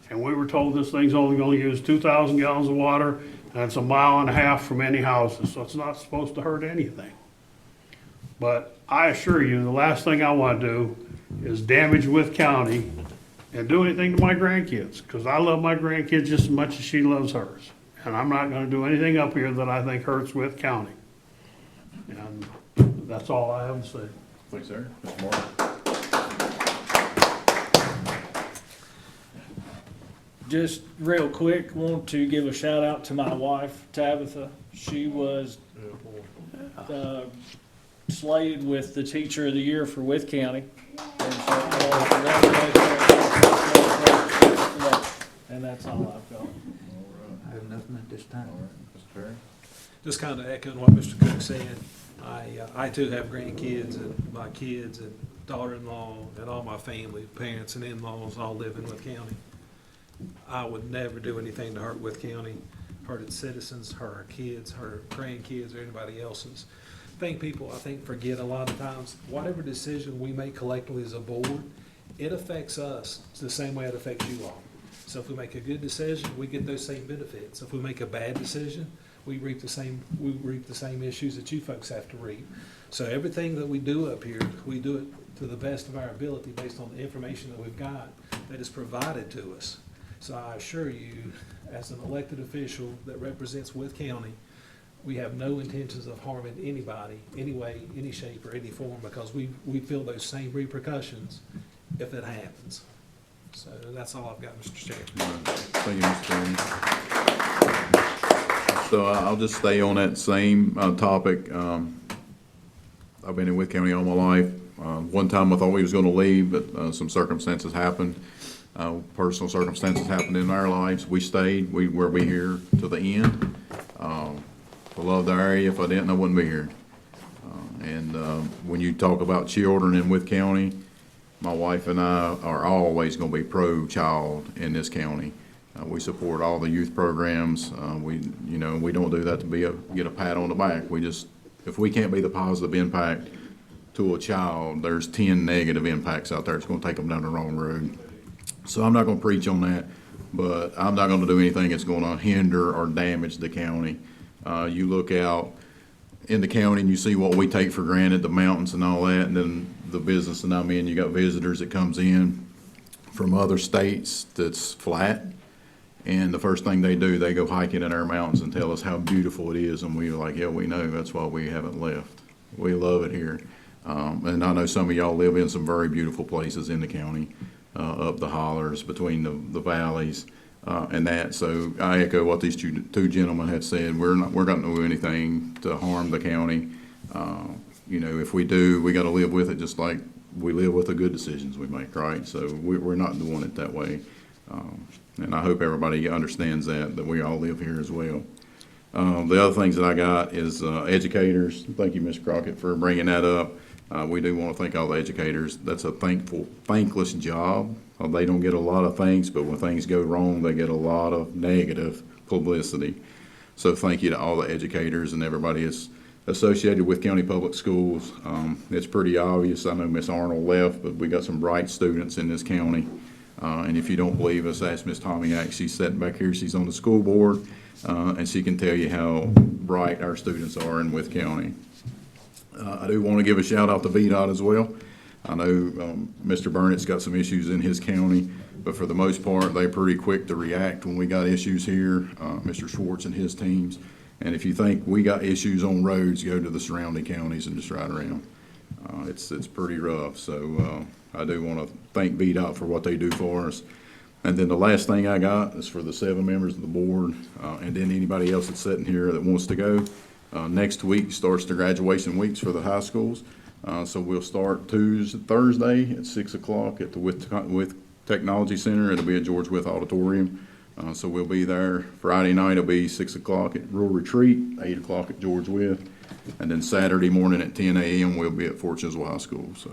And we were told this thing's only going to use 2,000 gallons of water, and it's 1.5 miles from any houses, so it's not supposed to hurt anything. But I assure you, the last thing I want to do is damage Wythe County and do anything to my grandkids, because I love my grandkids just as much as she loves hers. And I'm not going to do anything up here that I think hurts Wythe County. And that's all I have to say. Thanks, sir. Mr. Moore? Just real quick, want to give a shout out to my wife, Tabitha. She was slated with the Teacher of the Year for Wythe County. And so, congratulations. And that's all I've got. I have nothing at this time. Mr. Perry? Just kind of echoing what Mr. Cook said, I too have grandkids, and my kids and daughter-in-law and all my family, parents and in-laws all live in Wythe County. I would never do anything to hurt Wythe County, hurt its citizens, hurt our kids, hurt our grandkids, or anybody else's. I think forget a lot of times, whatever decision we make collectively as a board, it affects us the same way it affects you all. So if we make a good decision, we get those same benefits. If we make a bad decision, we reap the same issues that you folks have to reap. So everything that we do up here, we do it to the best of our ability based on the information that we've got that is provided to us. So I assure you, as an elected official that represents Wythe County, we have no intentions of harming anybody, any way, any shape, or any form, because we feel those same repercussions if it happens. So that's all I've got, Mr. Chairman. Thank you, Mr. Chairman. So I'll just stay on that same topic. I've been in Wythe County all my life. One time I thought we was going to leave, but some circumstances happened. Personal circumstances happened in our lives. We stayed. We'll be here to the end. I love the area. If I didn't, I wouldn't be here. And when you talk about children in Wythe County, my wife and I are always going to be pro-child in this county. We support all the youth programs. We don't do that to get a pat on the back. If we can't be the positive impact to a child, there's 10 negative impacts out there. It's going to take them down the wrong road. So I'm not going to preach on that, but I'm not going to do anything that's going to hinder or damage the county. You look out in the county and you see what we take for granted, the mountains and all that, and then the business that I'm in, you got visitors that comes in from other states that's flat, and the first thing they do, they go hiking in our mountains and tell us how beautiful it is, and we're like, yeah, we know, that's why we haven't left. We love it here. And I know some of y'all live in some very beautiful places in the county, up the hollers, between the valleys, and that. So I echo what these two gentlemen have said. We're not going to do anything to harm the county. If we do, we got to live with it just like we live with the good decisions we make, right? So we're not doing it that way. And I hope everybody understands that we all live here as well. The other things that I got is educators. Thank you, Ms. Crockett, for bringing that up. We do want to thank all the educators. That's a thankless job. They don't get a lot of thanks, but when things go wrong, they get a lot of negative publicity. So thank you to all the educators and everybody that's associated with County Public Schools. It's pretty obvious. I know Miss Arnold left, but we got some bright students in this county. And if you don't believe us, ask Miss Tomiak. She's sitting back here. She's on the school board, and she can tell you how bright our students are in Wythe County. I do want to give a shout out to VDOT as well. I know Mr. Burnett's got some issues in his county, but for the most part, they're pretty quick to react when we got issues here, Mr. Schwartz and his teams. And if you think we got issues on roads, go to the surrounding counties and just ride around. It's pretty rough. So I do want to thank VDOT for what they do for us. And then the last thing I got is for the 7 members of the board, and then anybody else that's sitting here that wants to go. Next week starts the graduation weeks for the high schools. So we'll start Thursday at 6 o'clock at the Wythe Technology Center. It'll be at George Wythe Auditorium. So we'll be there. Friday night it'll be 6 o'clock at Rural Retreat, 8 o'clock at George Wythe. And then Saturday morning at 10 a.m. we'll be at Fort Chiswell High School. So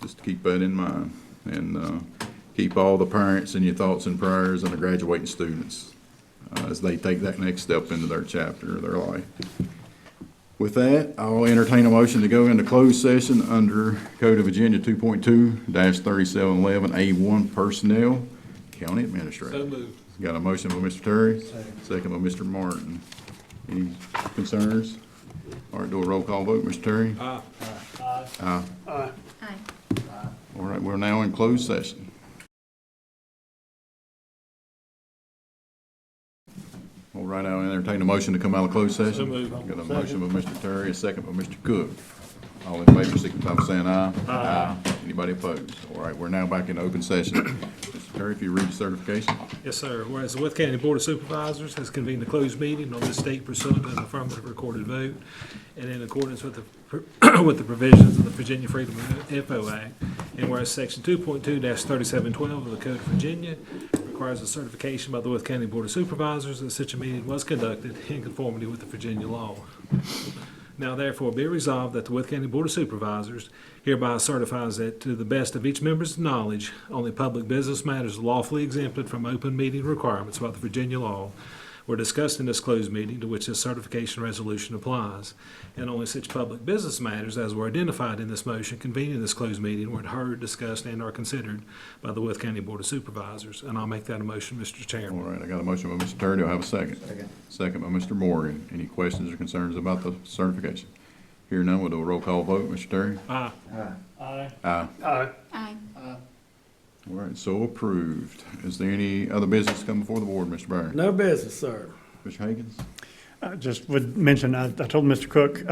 just keep that in mind. And keep all the parents in your thoughts and prayers and the graduating students as they take that next step into their chapter of their life. With that, I'll entertain a motion to go into closed session under Code of Virginia 2.2-3711A1 Personnel, County Administrator. So moved. Got a motion by Mr. Terry, second by Mr. Martin. Any concerns? All right, do a roll call vote. Mr. Terry? Aye. Aye. Aye. Aye. All right, we're now in closed session. All right, I'll entertain a motion to come out of closed session. So moved. Got a motion by Mr. Terry, a second by Mr. Cook. All in favor, signify by saying aye. Aye. Anybody opposed? All right, we're now back in open session. Mr. Terry, if you read the certification. Yes, sir. Whereas the Wythe County Board of Supervisors has convened a closed meeting on this date pursuant to an affirmative recorded vote and in accordance with the with the provisions of the Virginia Freedom of Info Act, and whereas Section 2.2-3712 of the Code of Virginia requires a certification by the Wythe County Board of Supervisors that such a meeting was conducted in conformity with the Virginia law. Now therefore be resolved that the Wythe County Board of Supervisors hereby certifies that to the best of each member's knowledge, only public business matters lawfully exempted from open meeting requirements by the Virginia law were discussed in this closed meeting to which this certification resolution applies, and only such public business matters as were identified in this motion convening this closed meeting were heard, discussed, and are considered by the Wythe County Board of Supervisors. And I'll make that a motion, Mr. Chairman. All right, I got a motion by Mr. Terry. Do I have a second? Second by Mr. Morgan. Any questions or concerns about the certification? Here none, we'll do a roll call vote. Mr. Terry? Aye. Aye. Aye. Aye. Aye. All right, so approved. Is there any other business come before the board, Mr. Barron? No business, sir. Mr. Higgins? I just would mention, I told Mr. Cook,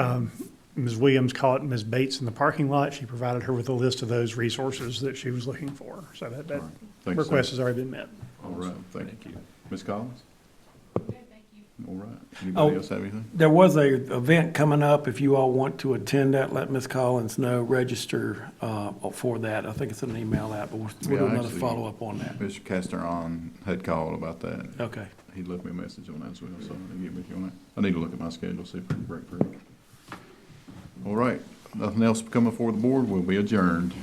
Ms. Williams caught Ms. Bates in the parking lot. She provided her with a list of those resources that she was looking for. So that Thank you, request sir. has already been met. All right, thank you. Ms. Collins? All right. Oh, Anybody else have anything? There was a event coming up. If you all want to attend that, let Ms. Collins know. Register for that. I think it's an email out, but we'll do Yeah, another actually, follow-up on that. Mr. Casteron had called about that. Okay. He left me a message on that as well, so I'll get with you on that. I need to look at my schedule, see if I can break through. All right, nothing else coming before the board, we'll be adjourned.